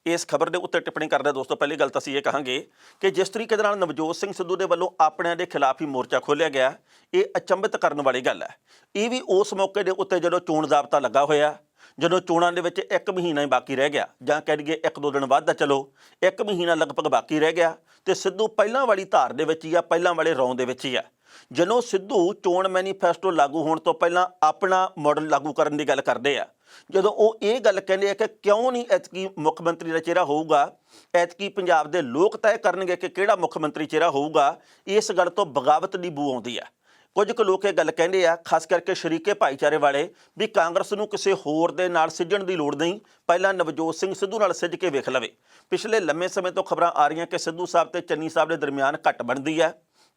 ਇਸ ਖਬਰ ਦੇ ਉੱਤੇ ਟਿੱਪਣੀ ਕਰਦੇ ਦੋਸਤੋ, ਪਹਿਲੀ ਗੱਲ ਤਾਂ ਅਸੀਂ ਇਹ ਕਹਾਂਗੇ ਕਿ ਜਿਸ ਤਰੀਕੇ ਦੇ ਨਾਲ ਨਵਜੋਤ ਸਿੰਘ ਸਿੱਧੂ ਦੇ ਵੱਲੋਂ ਆਪਣਿਆਂ ਦੇ ਖਿਲਾਫ ਹੀ ਮੋਰਚਾ ਖੋਲ੍ਹਿਆ ਗਿਆ, ਇਹ ਅਚੰਭਿਤ ਕਰਨ ਵਾਲੀ ਗੱਲ ਹੈ। ਇਹ ਵੀ ਉਸ ਮੌਕੇ ਦੇ ਉੱਤੇ ਜਦੋਂ ਚੋਣ ਜ਼ਾਬਤਾ ਲੱਗਾ ਹੋਇਆ, ਜਦੋਂ ਚੋਣਾਂ ਦੇ ਵਿੱਚ 1 ਮਹੀਨਾ ਹੀ ਬਾਕੀ ਰਹਿ ਗਿਆ, ਜਾਂ ਕਹਿ ਦਈਏ 1-2 ਦਿਨ ਵੱਧ, ਚਲੋ 1 ਮਹੀਨਾ ਲਗਭਗ ਬਾਕੀ ਰਹਿ ਗਿਆ, ਤੇ ਸਿੱਧੂ ਪਹਿਲਾਂ ਵਾਲੀ ਧਾਰ ਦੇ ਵਿੱਚ ਹੀ ਆ, ਪਹਿਲਾਂ ਵਾਲੇ ਰੌਂ ਦੇ ਵਿੱਚ ਹੀ ਆ। ਜਦੋਂ ਸਿੱਧੂ ਚੋਣ ਮੈਨੀਫੈਸਟੋ ਲਾਗੂ ਹੋਣ ਤੋਂ ਪਹਿਲਾਂ ਆਪਣਾ ਮਾਡਲ ਲਾਗੂ ਕਰਨ ਦੀ ਗੱਲ ਕਰਦੇ ਆ, ਜਦੋਂ ਉਹ ਇਹ ਗੱਲ ਕਹਿੰਦੇ ਆ ਕਿ ਕਿਉਂ ਨਹੀਂ ਐਤਕੀ ਮੁੱਖ ਮੰਤਰੀ ਦਾ ਚਿਹਰਾ ਹੋਊਗਾ, ਐਤਕੀ ਪੰਜਾਬ ਦੇ ਲੋਕ ਤੈਅ ਕਰਨਗੇ ਕਿ ਕਿਹੜਾ ਮੁੱਖ ਮੰਤਰੀ ਚਿਹਰਾ ਹੋਊਗਾ, ਇਸ ਗੱਲ ਤੋਂ ਬਗਾਵਤ ਦੀ ਬੂ ਆਉਂਦੀ ਆ। ਕੁਝ ਕੁ ਲੋਕ ਇਹ ਗੱਲ ਕਹਿੰਦੇ ਆ, ਖਾਸ ਕਰਕੇ ਸ਼ਰੀਕੇ ਭਾਈਚਾਰੇ ਵਾਲੇ, ਵੀ ਕਾਂਗਰਸ ਨੂੰ ਕਿਸੇ ਹੋਰ ਦੇ ਨਾਲ ਸਿੱਝਣ ਦੀ ਲੋੜ ਨਹੀਂ, ਪਹਿਲਾਂ ਨਵਜੋਤ ਸਿੰਘ ਸਿੱਧੂ ਨਾਲ ਸਿੱਝ ਕੇ ਵੇਖ ਲਵੇ। ਪਿਛਲੇ ਲੰਮੇ ਸਮੇਂ ਤੋਂ ਖਬਰਾਂ ਆ ਰਹੀਆਂ ਕਿ ਸਿੱਧੂ ਸਾਹਿਬ ਤੇ ਚੰਨੀ ਸਾਹਿਬ ਦੇ ਦਰਮਿਆਨ ਘੱਟ ਬਣਦੀ ਹੈ,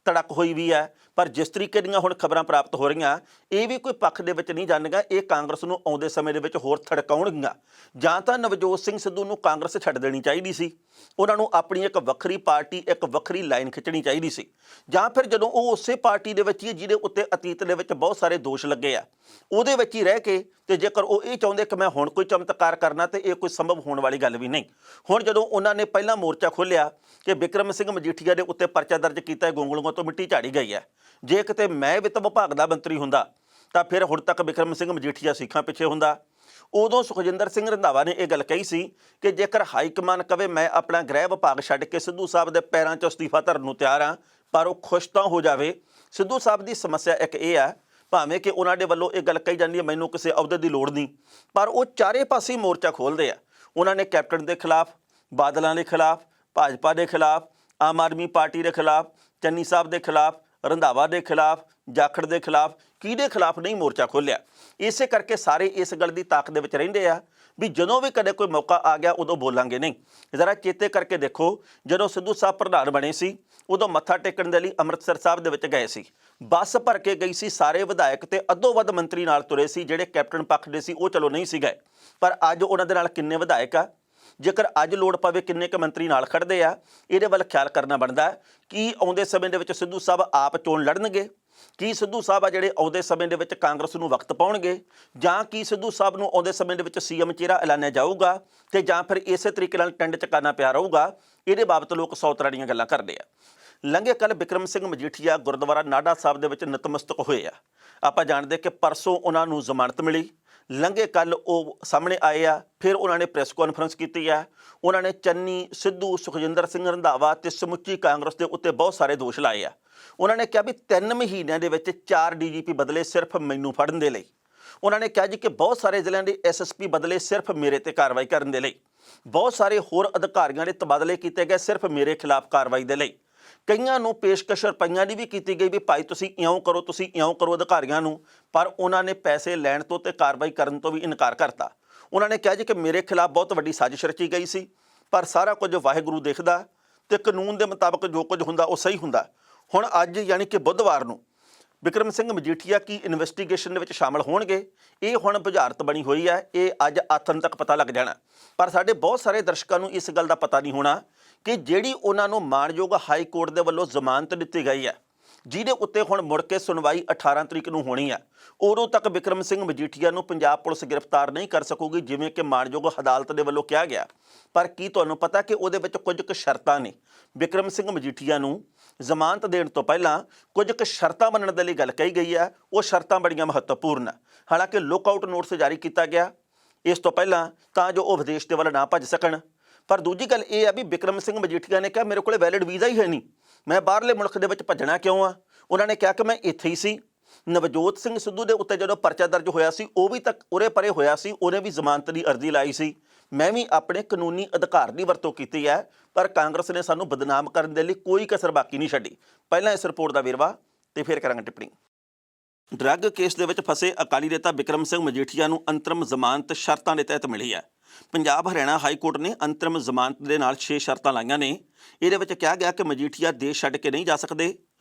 ਧੜਕ ਹੋਈ ਵੀ ਹੈ, ਪਰ ਜਿਸ ਤਰੀਕੇ ਦੀਆਂ ਹੁਣ ਖਬਰਾਂ ਪ੍ਰਾਪਤ ਹੋ ਰਹੀਆਂ, ਇਹ ਵੀ ਕੋਈ ਪੱਖ ਦੇ ਵਿੱਚ ਨਹੀਂ ਜਾਣਗਾ। ਇਹ ਕਾਂਗਰਸ ਨੂੰ ਆਉਂਦੇ ਸਮੇਂ ਦੇ ਵਿੱਚ ਹੋਰ ਥੜਕਾਉਣਗੀਆਂ। ਜਾਂ ਤਾਂ ਨਵਜੋਤ ਸਿੰਘ ਸਿੱਧੂ ਨੂੰ ਕਾਂਗਰਸ ਛੱਡ ਦੇਣੀ ਚਾਹੀਦੀ ਸੀ, ਉਹਨਾਂ ਨੂੰ ਆਪਣੀ ਇੱਕ ਵੱਖਰੀ ਪਾਰਟੀ, ਇੱਕ ਵੱਖਰੀ ਲਾਈਨ ਖਿੱਚਣੀ ਚਾਹੀਦੀ ਸੀ, ਜਾਂ ਫਿਰ ਜਦੋਂ ਉਹ ਉਸੇ ਪਾਰਟੀ ਦੇ ਵਿੱਚ ਹੀ ਜਿਹਦੇ ਉੱਤੇ ਅਤੀਤ ਦੇ ਵਿੱਚ ਬਹੁਤ ਸਾਰੇ ਦੋਸ਼ ਲੱਗੇ ਆ, ਉਹਦੇ ਵਿੱਚ ਹੀ ਰਹਿ ਕੇ, ਤੇ ਜੇਕਰ ਉਹ ਇਹ ਚਾਹੁੰਦੇ ਕਿ ਮੈਂ ਹੁਣ ਕੋਈ ਚਮਤਕਾਰ ਕਰਨਾ, ਤੇ ਇਹ ਕੋਈ ਸੰਭਵ ਹੋਣ ਵਾਲੀ ਗੱਲ ਵੀ ਨਹੀਂ। ਹੁਣ ਜਦੋਂ ਉਹਨਾਂ ਨੇ ਪਹਿਲਾਂ ਮੋਰਚਾ ਖੋਲ੍ਹਿਆ ਕਿ ਬਿਕਰਮ ਸਿੰਘ ਮਜੀਠੀਆ ਦੇ ਉੱਤੇ ਪਰਚਾ ਦਰਜ ਕੀਤਾ, ਗੋਂਗਲੂਆਂ ਤੋਂ ਮਿੱਟੀ ਝਾੜੀ ਗਈ ਹੈ। ਜੇ ਕਿਤੇ ਮੈਂ ਵਿੱਤ ਵਿਭਾਗ ਦਾ ਮੰਤਰੀ ਹੁੰਦਾ ਤਾਂ ਫਿਰ ਹੁਣ ਤੱਕ ਬਿਕਰਮ ਸਿੰਘ ਮਜੀਠੀਆ ਸਿੱਖਾਂ ਪਿੱਛੇ ਹੁੰਦਾ। ਉਦੋਂ ਸੁਖਜਿੰਦਰ ਸਿੰਘ ਰੰਧਾਵਾ ਨੇ ਇਹ ਗੱਲ ਕਹੀ ਸੀ ਕਿ ਜੇਕਰ ਹਾਈਕਮਾਨ ਕਵੇ ਮੈਂ ਆਪਣਾ ਗ੍ਰਹਿ ਵਿਭਾਗ ਛੱਡ ਕੇ ਸਿੱਧੂ ਸਾਹਿਬ ਦੇ ਪੈਰਾਂ 'ਚ ਅਸਤੀਫਾ ਧਰਨ ਨੂੰ ਤਿਆਰ ਹਾਂ, ਪਰ ਉਹ ਖੁਸ਼ ਤਾਂ ਹੋ ਜਾਵੇ। ਸਿੱਧੂ ਸਾਹਿਬ ਦੀ ਸਮੱਸਿਆ ਇੱਕ ਇਹ ਹੈ, ਭਾਵੇਂ ਕਿ ਉਹਨਾਂ ਦੇ ਵੱਲੋਂ ਇਹ ਗੱਲ ਕਹੀ ਜਾਂਦੀ ਹੈ ਮੈਨੂੰ ਕਿਸੇ ਅਹੁਦੇ ਦੀ ਲੋੜ ਨਹੀਂ, ਪਰ ਉਹ ਚਾਰੇ ਪਾਸੇ ਮੋਰਚਾ ਖੋਲ੍ਹਦੇ ਆ। ਉਹਨਾਂ ਨੇ ਕੈਪਟਨ ਦੇ ਖਿਲਾਫ, ਬਾਦਲਾਂ ਦੇ ਖਿਲਾਫ, ਭਾਜਪਾ ਦੇ ਖਿਲਾਫ, ਆਮ ਆਦਮੀ ਪਾਰਟੀ ਦੇ ਖਿਲਾਫ, ਚੰਨੀ ਸਾਹਿਬ ਦੇ ਖਿਲਾਫ, ਰੰਧਾਵਾ ਦੇ ਖਿਲਾਫ, ਜਾਖੜ ਦੇ ਖਿਲਾਫ, ਕਿਹਦੇ ਖਿਲਾਫ ਨਹੀਂ ਮੋਰਚਾ ਖੋਲ੍ਹਿਆ। ਇਸੇ ਕਰਕੇ ਸਾਰੇ ਇਸ ਗੱਲ ਦੀ ਤਾਕ ਦੇ ਵਿੱਚ ਰਹਿੰਦੇ ਆ ਵੀ ਜਦੋਂ ਵੀ ਕਦੇ ਕੋਈ ਮੌਕਾ ਆ ਗਿਆ ਉਦੋਂ ਬੋਲਾਂਗੇ ਨਹੀਂ। ਜ਼ਰਾ ਚੇਤੇ ਕਰਕੇ ਦੇਖੋ, ਜਦੋਂ ਸਿੱਧੂ ਸਾਹਿਬ ਪ੍ਰਧਾਨ ਬਣੇ ਸੀ ਉਦੋਂ ਮੱਥਾ ਟੇਕਣ ਦੇ ਲਈ ਅੰਮ੍ਰਿਤਸਰ ਸਾਹਿਬ ਦੇ ਵਿੱਚ ਗਏ ਸੀ, ਬੱਸ ਭਰ ਕੇ ਗਈ ਸੀ, ਸਾਰੇ ਵਿਧਾਇਕ ਤੇ ਅੱਧੋ ਵੱਧ ਮੰਤਰੀ ਨਾਲ ਤੁਰੇ ਸੀ। ਜਿਹੜੇ ਕੈਪਟਨ ਪੱਖ ਦੇ ਸੀ ਉਹ ਚਲੋ ਨਹੀਂ ਸੀ ਗਏ, ਪਰ ਅੱਜ ਉਹਨਾਂ ਦੇ ਨਾਲ ਕਿੰਨੇ ਵਿਧਾਇਕ ਆ, ਜੇਕਰ ਅੱਜ ਲੋੜ ਪਵੇ ਕਿੰਨੇ ਕੁ ਮੰਤਰੀ ਨਾਲ ਖੜਦੇ ਆ, ਇਹਦੇ ਵੱਲ ਖਿਆਲ ਕਰਨਾ ਬਣਦਾ। ਕੀ ਆਉਂਦੇ ਸਮੇਂ ਦੇ ਵਿੱਚ ਸਿੱਧੂ ਸਾਹਿਬ ਆਪ ਚੋਣ ਲੜਨਗੇ? ਕੀ ਸਿੱਧੂ ਸਾਹਿਬ ਆ ਜਿਹੜੇ ਆਉਂਦੇ ਸਮੇਂ ਦੇ ਵਿੱਚ ਕਾਂਗਰਸ ਨੂੰ ਵਕਤ ਪਾਉਣਗੇ, ਜਾਂ ਕੀ ਸਿੱਧੂ ਸਾਹਿਬ ਨੂੰ ਆਉਂਦੇ ਸਮੇਂ ਦੇ ਵਿੱਚ ਸੀਐਮ ਚਿਹਰਾ ਐਲਾਨਿਆ ਜਾਊਗਾ ਤੇ ਜਾਂ ਫਿਰ ਇਸੇ ਤਰੀਕੇ ਨਾਲ ਟੈਂਡ ਚਕਾਨਾ ਪਿਆ ਰਹੂਗਾ? ਇਹਦੇ ਬਾਬਤ ਲੋਕ ਸੌ ਤਰ੍ਹਾਂ ਦੀਆਂ ਗੱਲਾਂ ਕਰਦੇ ਆ। ਲੰਘੇ ਕੱਲ੍ਹ ਬਿਕਰਮ ਸਿੰਘ ਮਜੀਠੀਆ ਗੁਰਦੁਆਰਾ ਨਾਢਾ ਸਾਹਿਬ ਦੇ ਵਿੱਚ ਨਤਮਸਤਕ ਹੋਏ ਆ। ਆਪਾਂ ਜਾਣਦੇ ਕਿ ਪਰਸੋਂ ਉਹਨਾਂ ਨੂੰ ਜ਼ਮਾਨਤ ਮਿਲੀ, ਲੰਘੇ ਕੱਲ੍ਹ ਉਹ ਸਾਹਮਣੇ ਆਏ ਆ, ਫਿਰ ਉਹਨਾਂ ਨੇ ਪ੍ਰੈਸ ਕਾਨਫਰੰਸ ਕੀਤੀ ਆ। ਉਹਨਾਂ ਨੇ ਚੰਨੀ, ਸਿੱਧੂ, ਸੁਖਜਿੰਦਰ ਸਿੰਘ ਰੰਧਾਵਾ ਤੇ ਸਮੁੱਚੀ ਕਾਂਗਰਸ ਦੇ ਉੱਤੇ ਬਹੁਤ ਸਾਰੇ ਦੋਸ਼ ਲਾਏ ਆ। ਉਹਨਾਂ ਨੇ ਕਿਹਾ ਵੀ 3 ਮਹੀਨਿਆਂ ਦੇ ਵਿੱਚ 4 ਡੀਜੀਪੀ ਬਦਲੇ ਸਿਰਫ ਮੈਨੂੰ ਫੜਨ ਦੇ ਲਈ। ਉਹਨਾਂ ਨੇ ਕਿਹਾ ਜੀ ਕਿ ਬਹੁਤ ਸਾਰੇ ਜ਼ਿਲ੍ਹਿਆਂ ਦੇ ਐਸਐਸਪੀ ਬਦਲੇ ਸਿਰਫ ਮੇਰੇ ਤੇ ਕਾਰਵਾਈ ਕਰਨ ਦੇ ਲਈ। ਬਹੁਤ ਸਾਰੇ ਹੋਰ ਅਧਿਕਾਰੀਆਂ ਦੇ ਤਬਾਦਲੇ ਕੀਤੇ ਗਏ ਸਿਰਫ ਮੇਰੇ ਖਿਲਾਫ ਕਾਰਵਾਈ ਦੇ ਲਈ। ਕਈਆਂ ਨੂੰ ਪੇਸ਼ਕਸ਼ ਰੁਪਈਆਂ ਦੀ ਵੀ ਕੀਤੀ ਗਈ ਵੀ ਭਾਈ ਤੁਸੀਂ ਇਉਂ ਕਰੋ, ਤੁਸੀਂ ਇਉਂ ਕਰੋ ਅਧਿਕਾਰੀਆਂ ਨੂੰ, ਪਰ ਉਹਨਾਂ ਨੇ ਪੈਸੇ ਲੈਣ ਤੋਂ ਤੇ ਕਾਰਵਾਈ ਕਰਨ ਤੋਂ ਵੀ ਇਨਕਾਰ ਕਰਤਾ। ਉਹਨਾਂ ਨੇ ਕਿਹਾ ਜੀ ਕਿ ਮੇਰੇ ਖਿਲਾਫ ਬਹੁਤ ਵੱਡੀ ਸਾਜ਼ਿਸ਼ ਰਚੀ ਗਈ ਸੀ, ਪਰ ਸਾਰਾ ਕੁਝ ਵਾਹਿਗੁਰੂ ਦੇਖਦਾ ਤੇ ਕਾਨੂੰਨ ਦੇ ਮੁਤਾਬਕ ਜੋ ਕੁਝ ਹੁੰਦਾ ਉਹ ਸਹੀ ਹੁੰਦਾ। ਹੁਣ ਅੱਜ ਯਾਨੀ ਕਿ ਬੁੱਧਵਾਰ ਨੂੰ ਬਿਕਰਮ ਸਿੰਘ ਮਜੀਠੀਆ ਕੀ ਇਨਵੈਸਟੀਗੇਸ਼ਨ ਦੇ ਵਿੱਚ ਸ਼ਾਮਲ ਹੋਣਗੇ? ਇਹ ਹੁਣ ਬੁਝਾਰਤ ਬਣੀ ਹੋਈ ਹੈ, ਇਹ ਅੱਜ ਆਥਣ ਤੱਕ ਪਤਾ ਲੱਗ ਜਾਣਾ। ਪਰ ਸਾਡੇ ਬਹੁਤ ਸਾਰੇ ਦਰਸ਼ਕਾਂ ਨੂੰ ਇਸ ਗੱਲ ਦਾ ਪਤਾ ਨਹੀਂ ਹੋਣਾ ਕਿ ਜਿਹੜੀ ਉਹਨਾਂ ਨੂੰ ਮਾਣਯੋਗ ਹਾਈ ਕੋਰਟ ਦੇ ਵੱਲੋਂ ਜ਼ਮਾਨਤ ਦਿੱਤੀ ਗਈ ਹੈ, ਜਿਹਦੇ ਉੱਤੇ ਹੁਣ ਮੁੜ ਕੇ ਸੁਣਵਾਈ 18 ਤਰੀਕ ਨੂੰ ਹੋਣੀ ਆ, ਉਦੋਂ ਤੱਕ ਬਿਕਰਮ ਸਿੰਘ ਮਜੀਠੀਆ ਨੂੰ ਪੰਜਾਬ ਪੁਲਿਸ ਗ੍ਰਿਫਤਾਰ ਨਹੀਂ ਕਰ ਸਕੂਗੀ, ਜਿਵੇਂ ਕਿ ਮਾਣਯੋਗ ਅਦਾਲਤ ਦੇ ਵੱਲੋਂ ਕਿਹਾ ਗਿਆ। ਪਰ ਕੀ ਤੁਹਾਨੂੰ ਪਤਾ ਕਿ ਉਹਦੇ ਵਿੱਚ ਕੁਝ ਕੁ ਸ਼ਰਤਾਂ ਨੇ? ਬਿਕਰਮ ਸਿੰਘ ਮਜੀਠੀਆ ਨੂੰ ਜ਼ਮਾਨਤ ਦੇਣ ਤੋਂ ਪਹਿਲਾਂ ਕੁਝ ਕੁ ਸ਼ਰਤਾਂ ਮੰਨਣ ਦੇ ਲਈ ਗੱਲ ਕਹੀ ਗਈ ਹੈ। ਉਹ ਸ਼ਰਤਾਂ ਬੜੀਆਂ ਮਹੱਤਵਪੂਰਨ ਆ। ਹਾਲਾਂਕਿ ਲੁੱਕਆਊਟ ਨੋਟਿਸ ਜਾਰੀ ਕੀਤਾ ਗਿਆ ਇਸ ਤੋਂ ਪਹਿਲਾਂ ਤਾਂ ਜੋ ਉਹ ਵਿਦੇਸ਼ ਦੇ ਵੱਲ ਨਾ ਭੱਜ ਸਕਣ। ਪਰ ਦੂਜੀ ਗੱਲ ਇਹ ਆ ਵੀ ਬਿਕਰਮ ਸਿੰਘ ਮਜੀਠੀਆ ਨੇ ਕਿਹਾ ਮੇਰੇ ਕੋਲ ਵੈਲਿਡ ਵੀਜ਼ਾ ਹੀ ਹੈ ਨਹੀਂ, ਮੈਂ ਬਾਹਰਲੇ ਮੁਲਕ ਦੇ ਵਿੱਚ ਭੱਜਣਾ ਕਿਉਂ ਆ? ਉਹਨਾਂ ਨੇ ਕਿਹਾ ਕਿ ਮੈਂ ਇੱਥੇ ਹੀ ਸੀ। ਨਵਜੋਤ ਸਿੰਘ ਸਿੱਧੂ ਦੇ ਉੱਤੇ ਜਦੋਂ ਪਰਚਾ ਦਰਜ ਹੋਇਆ ਸੀ ਉਹ ਵੀ ਤੱਕ ਉਰੇ ਪਰੇ ਹੋਇਆ ਸੀ, ਉਹਨੇ ਵੀ ਜ਼ਮਾਨਤ ਦੀ ਅਰਜ਼ੀ ਲਾਈ ਸੀ। ਮੈਂ ਵੀ ਆਪਣੇ ਕਾਨੂੰਨੀ ਅਧਿਕਾਰ ਦੀ ਵਰਤੋਂ ਕੀਤੀ ਹੈ, ਪਰ ਕਾਂਗਰਸ ਨੇ ਸਾਨੂੰ ਬਦਨਾਮ ਕਰਨ ਦੇ ਲਈ ਕੋਈ ਕਸਰ ਬਾਕੀ ਨਹੀਂ ਛੱਡੀ। ਪਹਿਲਾਂ ਇਸ ਰਿਪੋਰਟ ਦਾ ਵੇਰਵਾ ਤੇ ਫਿਰ ਕਰਾਂਗੇ ਟਿੱਪਣੀ। ਡਰੱਗ ਕੇਸ ਦੇ ਵਿੱਚ ਫਸੇ ਅਕਾਲੀ ਨੇਤਾ ਬਿਕਰਮ ਸਿੰਘ ਮਜੀਠੀਆ ਨੂੰ ਅੰਤਰਿਮ ਜ਼ਮਾਨਤ ਸ਼ਰਤਾਂ ਦੇ ਤਹਿਤ ਮਿਲੀ ਹੈ। ਪੰਜਾਬ ਹਰਿਆਣਾ ਹਾਈ ਕੋਰਟ ਨੇ ਅੰਤਰਿਮ ਜ਼ਮਾਨਤ ਦੇ ਨਾਲ 6 ਸ਼ਰਤਾਂ ਲਾਈਆਂ ਨੇ। ਇਹਦੇ ਵਿੱਚ ਕਿਹਾ ਗਿਆ ਕਿ ਮਜੀਠੀਆ ਦੇਸ਼ ਛੱਡ ਕੇ ਨਹੀਂ ਜਾ ਸਕਦੇ,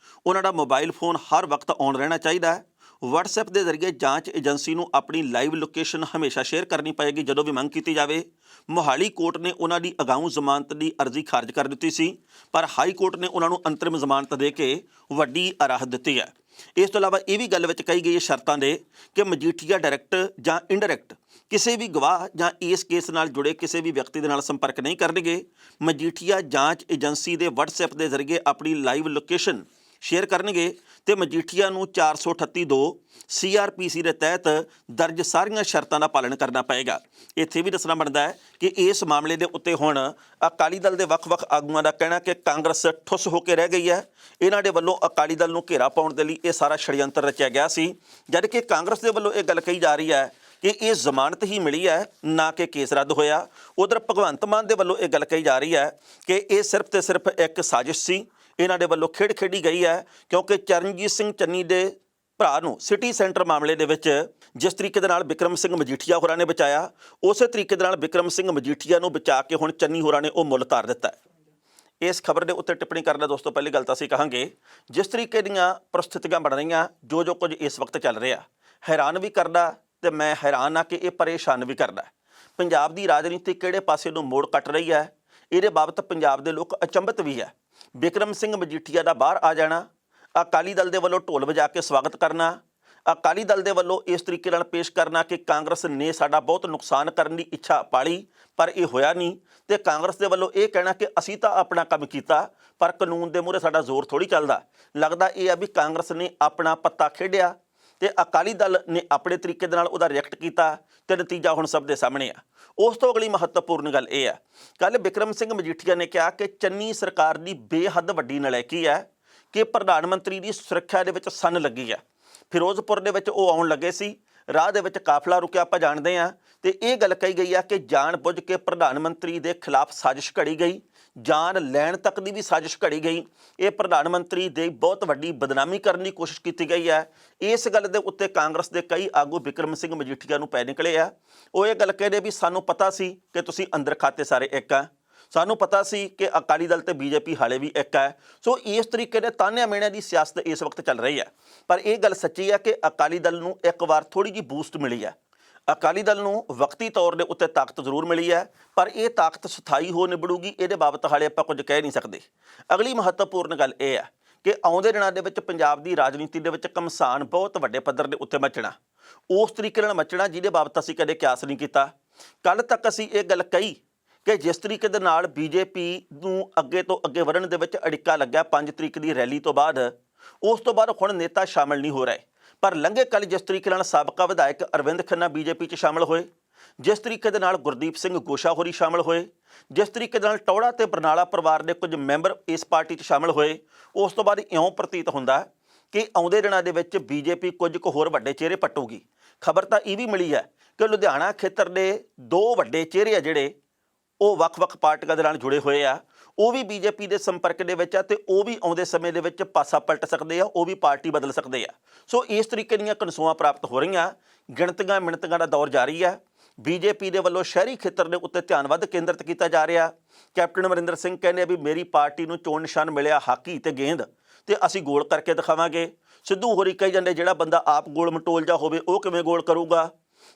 ਉਹਨਾਂ ਦਾ ਮੋਬਾਈਲ ਫੋਨ ਹਰ ਵਕਤ ਔਨ ਰਹਿਣਾ ਚਾਹੀਦਾ ਹੈ, WhatsApp ਦੇ ਜ਼ਰੀਏ ਜਾਂਚ ਏਜੰਸੀ ਨੂੰ ਆਪਣੀ ਲਾਈਵ ਲੋਕੇਸ਼ਨ ਹਮੇਸ਼ਾ ਸ਼ੇਅਰ ਕਰਨੀ ਪਏਗੀ ਜਦੋਂ ਵੀ ਮੰਗ ਕੀਤੀ ਜਾਵੇ। ਮੋਹਾਲੀ ਕੋਰਟ ਨੇ ਉਹਨਾਂ ਦੀ ਅਗਾਊਂ ਜ਼ਮਾਨਤ ਦੀ ਅਰਜ਼ੀ ਖਾਰਜ ਕਰ ਦਿੱਤੀ ਸੀ, ਪਰ ਹਾਈ ਕੋਰਟ ਨੇ ਉਹਨਾਂ ਨੂੰ ਅੰਤਰਿਮ ਜ਼ਮਾਨਤ ਦੇ ਕੇ ਵੱਡੀ ਰਾਹਤ ਦਿੱਤੀ ਹੈ। ਇਸ ਤੋਂ ਇਲਾਵਾ ਇਹ ਵੀ ਗੱਲ ਵਿੱਚ ਕਹੀ ਗਈ ਹੈ ਸ਼ਰਤਾਂ ਦੇ ਕਿ ਮਜੀਠੀਆ ਡਾਇਰੈਕਟ ਜਾਂ ਇਨਡਾਇਰੈਕਟ ਕਿਸੇ ਵੀ ਗਵਾਹ ਜਾਂ ਇਸ ਕੇਸ ਨਾਲ ਜੁੜੇ ਕਿਸੇ ਵੀ ਵਿਅਕਤੀ ਦੇ ਨਾਲ ਸੰਪਰਕ ਨਹੀਂ ਕਰਨਗੇ। ਮਜੀਠੀਆ ਜਾਂਚ ਏਜੰਸੀ ਦੇ WhatsApp ਦੇ ਜ਼ਰੀਏ ਆਪਣੀ ਲਾਈਵ ਲੋਕੇਸ਼ਨ ਸ਼ੇਅਰ ਕਰਨਗੇ ਤੇ ਮਜੀਠੀਆ ਨੂੰ 438(2) CRPC ਦੇ ਤਹਿਤ ਦਰਜ ਸਾਰੀਆਂ ਸ਼ਰਤਾਂ ਦਾ ਪਾਲਣ ਕਰਨਾ ਪਏਗਾ। ਇੱਥੇ ਵੀ ਦੱਸਣਾ ਬਣਦਾ ਹੈ ਕਿ ਇਸ ਮਾਮਲੇ ਦੇ ਉੱਤੇ ਹੁਣ ਅਕਾਲੀ ਦਲ ਦੇ ਵੱਖ-ਵੱਖ ਆਗੂਆਂ ਦਾ ਕਹਿਣਾ ਕਿ ਕਾਂਗਰਸ ਠੁੱਸ ਹੋ ਕੇ ਰਹਿ ਗਈ ਹੈ। ਇਹਨਾਂ ਦੇ ਵੱਲੋਂ ਅਕਾਲੀ ਦਲ ਨੂੰ ਘੇਰਾ ਪਾਉਣ ਦੇ ਲਈ ਇਹ ਸਾਰਾ ਛੜਯੰਤਰ ਰਚਿਆ ਗਿਆ ਸੀ, ਜਦ ਕਿ ਕਾਂਗਰਸ ਦੇ ਵੱਲੋਂ ਇਹ ਗੱਲ ਕਹੀ ਜਾ ਰਹੀ ਹੈ ਕਿ ਇਹ ਜ਼ਮਾਨਤ ਹੀ ਮਿਲੀ ਹੈ, ਨਾ ਕਿ ਕੇਸ ਰੱਦ ਹੋਇਆ। ਉਧਰ ਭਗਵੰਤ ਮਾਨ ਦੇ ਵੱਲੋਂ ਇਹ ਗੱਲ ਕਹੀ ਜਾ ਰਹੀ ਹੈ ਕਿ ਇਹ ਸਿਰਫ ਤੇ ਸਿਰਫ ਇੱਕ ਸਾਜ਼ਿਸ਼ ਸੀ, ਇਹਨਾਂ ਦੇ ਵੱਲੋਂ ਖੇਡ ਖੇਡੀ ਗਈ ਹੈ, ਕਿਉਂਕਿ ਚਰਨਜੀਤ ਸਿੰਘ ਚੰਨੀ ਦੇ ਭਰਾ ਨੂੰ ਸਿਟੀ ਸੈਂਟਰ ਮਾਮਲੇ ਦੇ ਵਿੱਚ ਜਿਸ ਤਰੀਕੇ ਦੇ ਨਾਲ ਬਿਕਰਮ ਸਿੰਘ ਮਜੀਠੀਆ ਹੋਰਾਂ ਨੇ ਬਚਾਇਆ, ਉਸੇ ਤਰੀਕੇ ਦੇ ਨਾਲ ਬਿਕਰਮ ਸਿੰਘ ਮਜੀਠੀਆ ਨੂੰ ਬਚਾ ਕੇ ਹੁਣ ਚੰਨੀ ਹੋਰਾਂ ਨੇ ਉਹ ਮੁੱਲ ਤਾਰ ਦਿੱਤਾ। ਇਸ ਖਬਰ ਦੇ ਉੱਤੇ ਟਿੱਪਣੀ ਕਰਨ ਦਾ ਦੋਸਤੋ ਪਹਿਲੀ ਗੱਲ ਤਾਂ ਅਸੀਂ ਕਹਾਂਗੇ, ਜਿਸ ਤਰੀਕੇ ਦੀਆਂ ਪ੍ਰਸਥਿਤੀਆਂ ਬਣ ਰਹੀਆਂ, ਜੋ ਕੁਝ ਇਸ ਵਕਤ ਚੱਲ ਰਿਹਾ, ਹੈਰਾਨ ਵੀ ਕਰਦਾ ਤੇ ਮੈਂ ਹੈਰਾਨ ਆ ਕਿ ਇਹ ਪਰੇਸ਼ਾਨ ਵੀ ਕਰਦਾ। ਪੰਜਾਬ ਦੀ ਰਾਜਨੀਤੀ ਕਿਹੜੇ ਪਾਸੇ ਨੂੰ ਮੋੜ ਕੱਟ ਰਹੀ ਹੈ, ਇਹਦੇ ਬਾਬਤ ਪੰਜਾਬ ਦੇ ਲੋਕ ਅਚੰਭਿਤ ਵੀ ਹੈ। ਬਿਕਰਮ ਸਿੰਘ ਮਜੀਠੀਆ ਦਾ ਬਾਹਰ ਆ ਜਾਣਾ, ਅਕਾਲੀ ਦਲ ਦੇ ਵੱਲੋਂ ਢੋਲ ਵਜਾ ਕੇ ਸਵਾਗਤ ਕਰਨਾ, ਅਕਾਲੀ ਦਲ ਦੇ ਵੱਲੋਂ ਇਸ ਤਰੀਕੇ ਨਾਲ ਪੇਸ਼ ਕਰਨਾ ਕਿ ਕਾਂਗਰਸ ਨੇ ਸਾਡਾ ਬਹੁਤ ਨੁਕਸਾਨ ਕਰਨ ਦੀ ਇੱਛਾ ਪਾਲੀ ਪਰ ਇਹ ਹੋਇਆ ਨਹੀਂ, ਤੇ ਕਾਂਗਰਸ ਦੇ ਵੱਲੋਂ ਇਹ ਕਹਿਣਾ ਕਿ ਅਸੀਂ ਤਾਂ ਆਪਣਾ ਕੰਮ ਕੀਤਾ ਪਰ ਕਾਨੂੰਨ ਦੇ ਮੂਹਰੇ ਸਾਡਾ ਜ਼ੋਰ ਥੋੜ੍ਹੀ ਚੱਲਦਾ। ਲੱਗਦਾ ਇਹ ਆ ਵੀ ਕਾਂਗਰਸ ਨੇ ਆਪਣਾ ਪੱਤਾ ਖੇਡਿਆ ਤੇ ਅਕਾਲੀ ਦਲ ਨੇ ਆਪਣੇ ਤਰੀਕੇ ਦੇ ਨਾਲ ਉਹਦਾ ਰਿਐਕਟ ਕੀਤਾ ਤੇ ਨਤੀਜਾ ਹੁਣ ਸਭ ਦੇ ਸਾਹਮਣੇ ਆ। ਉਸ ਤੋਂ ਅਗਲੀ ਮਹੱਤਵਪੂਰਨ ਗੱਲ ਇਹ ਆ, ਕੱਲ੍ਹ ਬਿਕਰਮ ਸਿੰਘ ਮਜੀਠੀਆ ਨੇ ਕਿਹਾ ਕਿ ਚੰਨੀ ਸਰਕਾਰ ਦੀ ਬੇਹੱਦ ਵੱਡੀ ਨਲਾਇਕੀ ਹੈ ਕਿ ਪ੍ਰਧਾਨ ਮੰਤਰੀ ਦੀ ਸੁਰੱਖਿਆ ਦੇ ਵਿੱਚ ਸੰਨ ਲੱਗੀ ਹੈ। ਫਿਰੋਜ਼ਪੁਰ ਦੇ ਵਿੱਚ ਉਹ ਆਉਣ ਲੱਗੇ ਸੀ, ਰਾਹ ਦੇ ਵਿੱਚ ਕਾਫਲਾ ਰੁਕਿਆ, ਆਪਾਂ ਜਾਣਦੇ ਹਾਂ, ਤੇ ਇਹ ਗੱਲ ਕਹੀ ਗਈ ਆ ਕਿ ਜਾਣ ਬੁੱਝ ਕੇ ਪ੍ਰਧਾਨ ਮੰਤਰੀ ਦੇ ਖਿਲਾਫ ਸਾਜ਼ਿਸ਼ ਘੜੀ ਗਈ, ਜਾਨ ਲੈਣ ਤੱਕ ਦੀ ਵੀ ਸਾਜ਼ਿਸ਼ ਘੜੀ ਗਈ। ਇਹ ਪ੍ਰਧਾਨ ਮੰਤਰੀ ਦੀ ਬਹੁਤ ਵੱਡੀ ਬਦਨਾਮੀ ਕਰਨ ਦੀ ਕੋਸ਼ਿਸ਼ ਕੀਤੀ ਗਈ ਹੈ। ਇਸ ਗੱਲ ਦੇ ਉੱਤੇ ਕਾਂਗਰਸ ਦੇ ਕਈ ਆਗੂ ਬਿਕਰਮ ਸਿੰਘ ਮਜੀਠੀਆ ਨੂੰ ਪੈ ਨਿਕਲੇ ਆ। ਉਹ ਇਹ ਗੱਲ ਕਹਿੰਦੇ ਵੀ ਸਾਨੂੰ ਪਤਾ ਸੀ ਕਿ ਤੁਸੀਂ ਅੰਦਰ ਖਾਤੇ ਸਾਰੇ ਇੱਕ ਆ, ਸਾਨੂੰ ਪਤਾ ਸੀ ਕਿ ਅਕਾਲੀ ਦਲ ਤੇ ਬੀਜੇਪੀ ਹਾਲੇ ਵੀ ਇੱਕ ਹੈ। ਸੋ ਇਸ ਤਰੀਕੇ ਦੇ ਤਾਨਿਆਂ ਮਿਹਣਿਆਂ ਦੀ ਸਿਆਸਤ ਇਸ ਵਕਤ ਚੱਲ ਰਹੀ ਹੈ। ਪਰ ਇਹ ਗੱਲ ਸੱਚੀ ਹੈ ਕਿ ਅਕਾਲੀ ਦਲ ਨੂੰ ਇੱਕ ਵਾਰ ਥੋੜੀ ਜਿਹੀ ਬੂਸਟ ਮਿਲੀ ਹੈ। ਅਕਾਲੀ ਦਲ ਨੂੰ ਵਕਤੀ ਤੌਰ ਦੇ ਉੱਤੇ ਤਾਕਤ ਜ਼ਰੂਰ ਮਿਲੀ ਹੈ, ਪਰ ਇਹ ਤਾਕਤ ਸਥਾਈ ਹੋ ਨਿਬੜੂਗੀ ਇਹਦੇ ਬਾਬਤ ਹਾਲੇ ਆਪਾਂ ਕੁਝ ਕਹਿ ਨਹੀਂ ਸਕਦੇ। ਅਗਲੀ ਮਹੱਤਵਪੂਰਨ ਗੱਲ ਇਹ ਹੈ ਕਿ ਆਉਂਦੇ ਦਿਨਾਂ ਦੇ ਵਿੱਚ ਪੰਜਾਬ ਦੀ ਰਾਜਨੀਤੀ ਦੇ ਵਿੱਚ ਘਮਸਾਨ ਬਹੁਤ ਵੱਡੇ ਪੱਧਰ ਦੇ ਉੱਤੇ ਮੱਚਣਾ, ਉਸ ਤਰੀਕੇ ਨਾਲ ਮੱਚਣਾ ਜਿਹਦੇ ਬਾਬਤ ਅਸੀਂ ਕਦੇ ਕਿਆਸ ਨਹੀਂ ਕੀਤਾ। ਕੱਲ੍ਹ ਤੱਕ ਅਸੀਂ ਇਹ ਗੱਲ ਕਹੀ ਕਿ ਜਿਸ ਤਰੀਕੇ ਦੇ ਨਾਲ ਬੀਜੇਪੀ ਨੂੰ ਅੱਗੇ ਤੋਂ ਅੱਗੇ ਵਧਣ ਦੇ ਵਿੱਚ ਅੜਿੱਕਾ ਲੱਗਿਆ 5 ਤਰੀਕ ਦੀ ਰੈਲੀ ਤੋਂ ਬਾਅਦ, ਉਸ ਤੋਂ ਬਾਅਦ ਹੁਣ ਨੇਤਾ ਸ਼ਾਮਲ ਨਹੀਂ ਹੋ ਰਹੇ। ਪਰ ਲੰਘੇ ਕੱਲ੍ਹ ਜਿਸ ਤਰੀਕੇ ਨਾਲ ਸਾਬਕਾ ਵਿਧਾਇਕ ਅਰਵਿੰਦ ਖੰਨਾ ਬੀਜੇਪੀ 'ਚ ਸ਼ਾਮਲ ਹੋਏ, ਜਿਸ ਤਰੀਕੇ ਦੇ ਨਾਲ ਗੁਰਦੀਪ ਸਿੰਘ ਗੋਸ਼ਾ ਹੋਰੀ ਸ਼ਾਮਲ ਹੋਏ, ਜਿਸ ਤਰੀਕੇ ਦੇ ਨਾਲ ਟੌੜਾ ਤੇ ਬਰਨਾਲਾ ਪਰਿਵਾਰ ਦੇ ਕੁਝ ਮੈਂਬਰ ਇਸ ਪਾਰਟੀ 'ਚ ਸ਼ਾਮਲ ਹੋਏ, ਉਸ ਤੋਂ ਬਾਅਦ ਇਉਂ ਪ੍ਰਤੀਤ ਹੁੰਦਾ ਕਿ ਆਉਂਦੇ ਦਿਨਾਂ ਦੇ ਵਿੱਚ ਬੀਜੇਪੀ ਕੁਝ ਕੁ ਹੋਰ ਵੱਡੇ ਚਿਹਰੇ ਪੱਟੂਗੀ। ਖਬਰ ਤਾਂ ਇਹ ਵੀ ਮਿਲੀ ਹੈ ਕਿ ਲੁਧਿਆਣਾ ਖੇਤਰ ਦੇ 2 ਵੱਡੇ ਚਿਹਰੇ ਆ ਜਿਹੜੇ ਉਹ ਵੱਖ-ਵੱਖ ਪਾਰਟੀਆਂ ਦੇ ਨਾਲ ਜੁੜੇ ਹੋਏ ਆ, ਉਹ ਵੀ ਬੀਜੇਪੀ ਦੇ ਸੰਪਰਕ ਦੇ ਵਿੱਚ ਆ ਤੇ ਉਹ ਵੀ ਆਉਂਦੇ ਸਮੇਂ ਦੇ ਵਿੱਚ ਪਾਸਾ ਪਲਟ ਸਕਦੇ ਆ, ਉਹ ਵੀ ਪਾਰਟੀ ਬਦਲ ਸਕਦੇ ਆ। ਸੋ ਇਸ ਤਰੀਕੇ ਦੀਆਂ ਕਨਸੂਆਂ ਪ੍ਰਾਪਤ ਹੋ ਰਹੀਆਂ। ਗਿਣਤੀਆਂ ਮਿਣਤੀਆਂ ਦਾ ਦੌਰ ਜਾਰੀ ਹੈ। ਬੀਜੇਪੀ ਦੇ ਵੱਲੋਂ ਸ਼ਹਿਰੀ ਖੇਤਰ ਦੇ ਉੱਤੇ ਧਿਆਨ ਵੱਧ ਕੇਂਦਰਿਤ ਕੀਤਾ ਜਾ ਰਿਹਾ। ਕੈਪਟਨ ਅਮਰਿੰਦਰ ਸਿੰਘ ਕਹਿੰਦੇ ਵੀ ਮੇਰੀ ਪਾਰਟੀ ਨੂੰ ਚੋਣ ਨਿਸ਼ਾਨ ਮਿਲਿਆ ਹਾਕੀ ਤੇ ਗੇਂਦ, ਤੇ ਅਸੀਂ ਗੋਲ ਕਰਕੇ ਦਿਖਾਵਾਂਗੇ। ਸਿੱਧੂ ਹੋਰੀ ਕਹੀ ਜਾਂਦੇ ਜਿਹੜਾ ਬੰਦਾ ਆਪ ਗੋਲ ਮਟੋਲ ਜਾ ਹੋਵੇ ਉਹ ਕਿਵੇਂ ਗੋਲ ਕਰੂਗਾ।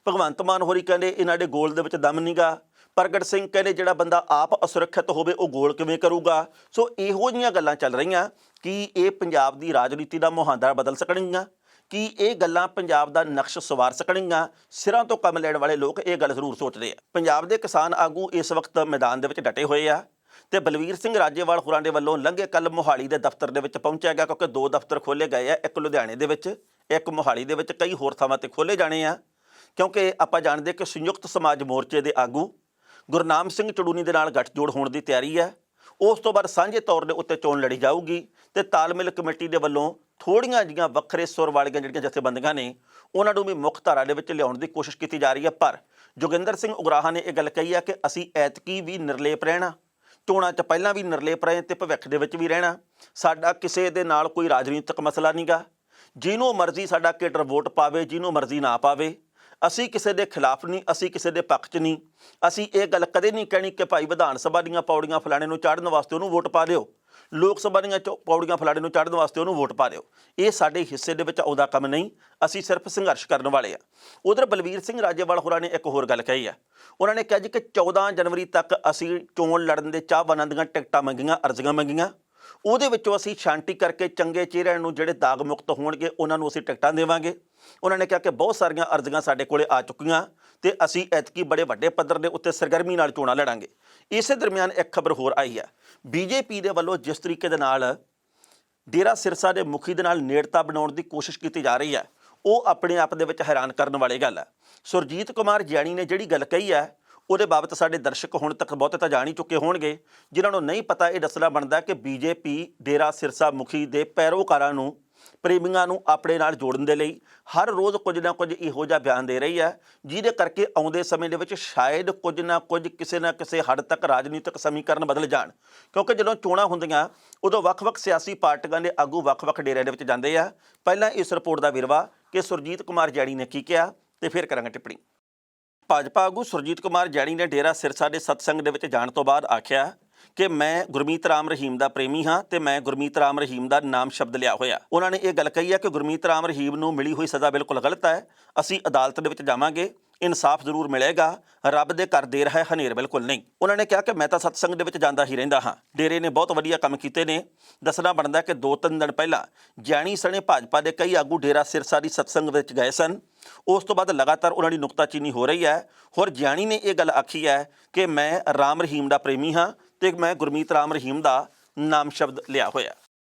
ਭਗਵੰਤ ਮਾਨ ਹੋਰੀ ਕਹਿੰਦੇ ਇਹਨਾਂ ਦੇ ਗੋਲ ਦੇ ਵਿੱਚ ਦਮ ਨੀਗਾ। ਪ੍ਰਗਟ ਸਿੰਘ ਕਹਿੰਦੇ ਜਿਹੜਾ ਬੰਦਾ ਆਪ ਅਸੁਰੱਖਿਅਤ ਹੋਵੇ ਉਹ ਗੋਲ ਕਿਵੇਂ ਕਰੂਗਾ। ਸੋ ਇਹੋ ਜਿਹੀਆਂ ਗੱਲਾਂ ਚੱਲ ਰਹੀਆਂ। ਕੀ ਇਹ ਪੰਜਾਬ ਦੀ ਰਾਜਨੀਤੀ ਦਾ ਮੁਹਾਂਦਰਾ ਬਦਲ ਸਕਣਗੀਆਂ? ਕੀ ਇਹ ਗੱਲਾਂ ਪੰਜਾਬ ਦਾ ਨਕਸ਼ ਸਵਾਰ ਸਕਣਗੀਆਂ? ਸਿਰਾਂ ਤੋਂ ਕੰਮ ਲੈਣ ਵਾਲੇ ਲੋਕ ਇਹ ਗੱਲ ਜ਼ਰੂਰ ਸੋਚਦੇ ਆ। ਪੰਜਾਬ ਦੇ ਕਿਸਾਨ ਆਗੂ ਇਸ ਵਕਤ ਮੈਦਾਨ ਦੇ ਵਿੱਚ ਡਟੇ ਹੋਏ ਆ ਤੇ ਬਲਵੀਰ ਸਿੰਘ ਰਾਜੇਵਾਲ ਹੋਰਾਂ ਦੇ ਵੱਲੋਂ ਲੰਘੇ ਕੱਲ੍ਹ ਮੋਹਾਲੀ ਦੇ ਦਫ਼ਤਰ ਦੇ ਵਿੱਚ ਪਹੁੰਚਿਆ ਗਿਆ, ਕਿਉਂਕਿ 2 ਦਫ਼ਤਰ ਖੋਲ੍ਹੇ ਗਏ ਆ, ਇੱਕ ਲੁਧਿਆਣੇ ਦੇ ਵਿੱਚ, ਇੱਕ ਮੋਹਾਲੀ ਦੇ ਵਿੱਚ, ਕਈ ਹੋਰ ਥਾਵਾਂ ਤੇ ਖੋਲ੍ਹੇ ਜਾਣੇ ਆ। ਕਿਉਂਕਿ ਆਪਾਂ ਜਾਣਦੇ ਕਿ ਸੰਯੁਕਤ ਸਮਾਜ ਮੋਰਚੇ ਦੇ ਆਗੂ ਗੁਰਨਾਮ ਸਿੰਘ ਚੜੂਨੀ ਦੇ ਨਾਲ ਗੱਠਜੋੜ ਹੋਣ ਦੀ ਤਿਆਰੀ ਹੈ। ਉਸ ਤੋਂ ਬਾਅਦ ਸਾਂਝੇ ਤੌਰ ਦੇ ਉੱਤੇ ਚੋਣ ਲੜੀ ਜਾਊਗੀ ਤੇ ਤਾਲਮੇਲ ਕਮੇਟੀ ਦੇ ਵੱਲੋਂ ਥੋੜ੍ਹੀਆਂ ਜਿਹੀਆਂ ਵੱਖਰੇ ਸੁਰ ਵਾਲੀਆਂ ਜਿਹੜੀਆਂ ਜਥੇਬੰਦੀਆਂ ਨੇ ਉਹਨਾਂ ਨੂੰ ਵੀ ਮੁੱਖ ਧਾਰਾ ਦੇ ਵਿੱਚ ਲਿਆਉਣ ਦੀ ਕੋਸ਼ਿਸ਼ ਕੀਤੀ ਜਾ ਰਹੀ ਹੈ। ਪਰ ਜੋਗਿੰਦਰ ਸਿੰਘ ਉਗਰਾਹਾਂ ਨੇ ਇਹ ਗੱਲ ਕਹੀ ਹੈ ਕਿ ਅਸੀਂ ਐਤਕੀ ਵੀ ਨਿਰਲੇਪ ਰਹਿਣਾ, ਚੋਣਾਂ 'ਚ ਪਹਿਲਾਂ ਵੀ ਨਿਰਲੇਪ ਰਹੇ ਤੇ ਭਵਿੱਖ ਦੇ ਵਿੱਚ ਵੀ ਰਹਿਣਾ। ਸਾਡਾ ਕਿਸੇ ਦੇ ਨਾਲ ਕੋਈ ਰਾਜਨੀਤਿਕ ਮਸਲਾ ਨਹੀਂਗਾ। ਜਿਹਨੂੰ ਮਰਜ਼ੀ ਸਾਡਾ ਕੇਡਰ ਵੋਟ ਪਾਵੇ, ਜਿਹਨੂੰ ਮਰਜ਼ੀ ਨਾ ਪਾਵੇ, ਅਸੀਂ ਕਿਸੇ ਦੇ ਖਿਲਾਫ ਨਹੀਂ, ਅਸੀਂ ਕਿਸੇ ਦੇ ਪੱਖ 'ਚ ਨਹੀਂ। ਅਸੀਂ ਇਹ ਗੱਲ ਕਦੇ ਨਹੀਂ ਕਹਿਣੀ ਕਿ ਭਾਈ ਵਿਧਾਨ ਸਭਾ ਦੀਆਂ ਪੌੜੀਆਂ ਫਲਾਣੇ ਨੂੰ ਚੜ੍ਹਨ ਵਾਸਤੇ ਉਹਨੂੰ ਵੋਟ ਪਾ ਦਿਓ, ਲੋਕ ਸਭਾ ਦੀਆਂ ਪੌੜੀਆਂ ਫਲਾਣੇ ਨੂੰ ਚੜ੍ਹਨ ਵਾਸਤੇ ਉਹਨੂੰ ਵੋਟ ਪਾ ਦਿਓ। ਇਹ ਸਾਡੇ ਹਿੱਸੇ ਦੇ ਵਿੱਚ ਆਉਂਦਾ ਕੰਮ ਨਹੀਂ। ਅਸੀਂ ਸਿਰਫ ਸੰਘਰਸ਼ ਕਰਨ ਵਾਲੇ ਆ। ਉਧਰ ਬਲਵੀਰ ਸਿੰਘ ਰਾਜੇਵਾਲ ਹੋਰਾਂ ਨੇ ਇੱਕ ਹੋਰ ਗੱਲ ਕਹੀ ਹੈ। ਉਹਨਾਂ ਨੇ ਕਿਹਾ ਜੀ ਕਿ 14 ਜਨਵਰੀ ਤੱਕ ਅਸੀਂ ਚੋਣ ਲੜਨ ਦੇ ਚਾਹਵਾਨਾਂ ਦੀਆਂ ਟਿਕਟਾਂ ਮੰਗੀਆਂ, ਅਰਜ਼ੀਆਂ ਮੰਗੀਆਂ। ਉਹਦੇ ਵਿੱਚੋਂ ਅਸੀਂ ਛਾਂਟੀ ਕਰਕੇ ਚੰਗੇ ਚਿਹਰਿਆਂ ਨੂੰ ਜਿਹੜੇ ਦਾਗ ਮੁਕਤ ਹੋਣਗੇ ਉਹਨਾਂ ਨੂੰ ਅਸੀਂ ਟਿਕਟਾਂ ਦੇਵਾਂਗੇ। ਉਹਨਾਂ ਨੇ ਕਿਹਾ ਕਿ ਬਹੁਤ ਸਾਰੀਆਂ ਅਰਜ਼ੀਆਂ ਸਾਡੇ ਕੋਲੇ ਆ ਚੁੱਕੀਆਂ ਤੇ ਅਸੀਂ ਐਤਕੀ ਬੜੇ ਵੱਡੇ ਪੱਧਰ ਦੇ ਉੱਤੇ ਸਰਗਰਮੀ ਨਾਲ ਚੋਣਾਂ ਲੜਾਂਗੇ। ਇਸੇ ਦਰਮਿਆਨ ਇੱਕ ਖਬਰ ਹੋਰ ਆਈ ਹੈ। ਬੀਜੇਪੀ ਦੇ ਵੱਲੋਂ ਜਿਸ ਤਰੀਕੇ ਦੇ ਨਾਲ ਡੇਰਾ ਸਿਰਸਾ ਦੇ ਮੁਖੀ ਦੇ ਨਾਲ ਨੇੜਤਾ ਬਣਾਉਣ ਦੀ ਕੋਸ਼ਿਸ਼ ਕੀਤੀ ਜਾ ਰਹੀ ਹੈ, ਉਹ ਆਪਣੇ ਆਪ ਦੇ ਵਿੱਚ ਹੈਰਾਨ ਕਰਨ ਵਾਲੀ ਗੱਲ ਹੈ। ਸੁਰਜੀਤ ਕੁਮਾਰ ਜਿਆਣੀ ਨੇ ਜਿਹੜੀ ਗੱਲ ਕਹੀ ਹੈ ਉਹਦੇ ਬਾਬਤ ਸਾਡੇ ਦਰਸ਼ਕ ਹੁਣ ਤੱਕ ਬਹੁਤੇ ਤਾਂ ਜਾਣ ਹੀ ਚੁੱਕੇ ਹੋਣਗੇ। ਜਿਨ੍ਹਾਂ ਨੂੰ ਨਹੀਂ ਪਤਾ ਇਹ ਦੱਸਣਾ ਬਣਦਾ ਕਿ ਬੀਜੇਪੀ ਡੇਰਾ ਸਿਰਸਾ ਮੁਖੀ ਦੇ ਪੈਰੋਕਾਰਾਂ ਨੂੰ, ਪ੍ਰੇਮੀਆਂ ਨੂੰ ਆਪਣੇ ਨਾਲ ਜੋੜਨ ਦੇ ਲਈ ਹਰ ਰੋਜ਼ ਕੁਝ ਨਾ ਕੁਝ ਇਹੋ ਜਿਹਾ ਬਿਆਨ ਦੇ ਰਹੀ ਹੈ, ਜਿਹਦੇ ਕਰਕੇ ਆਉਂਦੇ ਸਮੇਂ ਦੇ ਵਿੱਚ ਸ਼ਾਇਦ ਕੁਝ ਨਾ ਕੁਝ ਕਿਸੇ ਨਾ ਕਿਸੇ ਹੱਦ ਤੱਕ ਰਾਜਨੀਤਿਕ ਸਮੀਕਰਨ ਬਦਲ ਜਾਣ। ਕਿਉਂਕਿ ਜਦੋਂ ਚੋਣਾਂ ਹੁੰਦੀਆਂ ਉਦੋਂ ਵੱਖ-ਵੱਖ ਸਿਆਸੀ ਪਾਰਟੀਆਂ ਦੇ ਆਗੂ ਵੱਖ-ਵੱਖ ਡੇਰਿਆਂ ਦੇ ਵਿੱਚ ਜਾਂਦੇ ਆ। ਪਹਿਲਾਂ ਇਸ ਰਿਪੋਰਟ ਦਾ ਵੇਰਵਾ ਕਿ ਸੁਰਜੀਤ ਕੁਮਾਰ ਜੈਣੀ ਨੇ ਕੀ ਕਿਹਾ ਤੇ ਫਿਰ ਕਰਾਂਗੇ ਟਿੱਪਣੀ। ਭਾਜਪਾ ਆਗੂ ਸੁਰਜੀਤ ਕੁਮਾਰ ਜੈਣੀ ਨੇ ਡੇਰਾ ਸਿਰਸਾ ਦੇ ਸਤਸੰਗ ਦੇ ਵਿੱਚ ਜਾਣ ਤੋਂ ਬਾਅਦ ਆਖਿਆ ਕਿ ਮੈਂ ਗੁਰਮੀਤ ਰਾਮ ਰਹੀਮ ਦਾ ਪ੍ਰੇਮੀ ਹਾਂ ਤੇ ਮੈਂ ਗੁਰਮੀਤ ਰਾਮ ਰਹੀਮ ਦਾ ਨਾਮ ਸ਼ਬਦ ਲਿਆ ਹੋਇਆ। ਉਹਨਾਂ ਨੇ ਇਹ ਗੱਲ ਕਹੀ ਹੈ ਕਿ ਗੁਰਮੀਤ ਰਾਮ ਰਹੀਮ ਨੂੰ ਮਿਲੀ ਹੋਈ ਸਜ਼ਾ ਬਿਲਕੁਲ ਗਲਤ ਹੈ। ਅਸੀਂ ਅਦਾਲਤ ਦੇ ਵਿੱਚ ਜਾਵਾਂਗੇ, ਇਨਸਾਫ ਜ਼ਰੂਰ ਮਿਲੇਗਾ। ਰੱਬ ਦੇ ਘਰ ਦੇਰ ਹੈ, ਹਨੇਰ ਬਿਲਕੁਲ ਨਹੀਂ। ਉਹਨਾਂ ਨੇ ਕਿਹਾ ਕਿ ਮੈਂ ਤਾਂ ਸਤਸੰਗ ਦੇ ਵਿੱਚ ਜਾਂਦਾ ਹੀ ਰਹਿੰਦਾ ਹਾਂ। ਡੇਰੇ ਨੇ ਬਹੁਤ ਵਧੀਆ ਕੰਮ ਕੀਤੇ ਨੇ। ਦੱਸਣਾ ਬਣਦਾ ਕਿ 2-3 ਦਿਨ ਪਹਿਲਾਂ ਜੈਣੀ ਸਣੇ ਭਾਜਪਾ ਦੇ ਕਈ ਆਗੂ ਡੇਰਾ ਸਿਰਸਾ ਦੀ ਸਤਸੰਗ ਵਿੱਚ ਗਏ ਸਨ। ਉਸ ਤੋਂ ਬਾਅਦ ਲਗਾਤਾਰ ਉਹਨਾਂ ਦੀ ਨੁਕਤਾਚੀਨੀ ਹੋ ਰਹੀ ਹੈ। ਹੋਰ ਜੈਣੀ ਨੇ ਇਹ ਗੱਲ ਆਖੀ ਹੈ ਕਿ ਮੈਂ ਰਾਮ ਰਹੀਮ ਦਾ ਪ੍ਰੇਮੀ ਹਾਂ ਤੇ ਮੈਂ ਗੁਰਮੀਤ ਰਾਮ ਰਹੀਮ ਦਾ ਨਾਮ ਸ਼ਬਦ ਲਿਆ ਹੋਇਆ।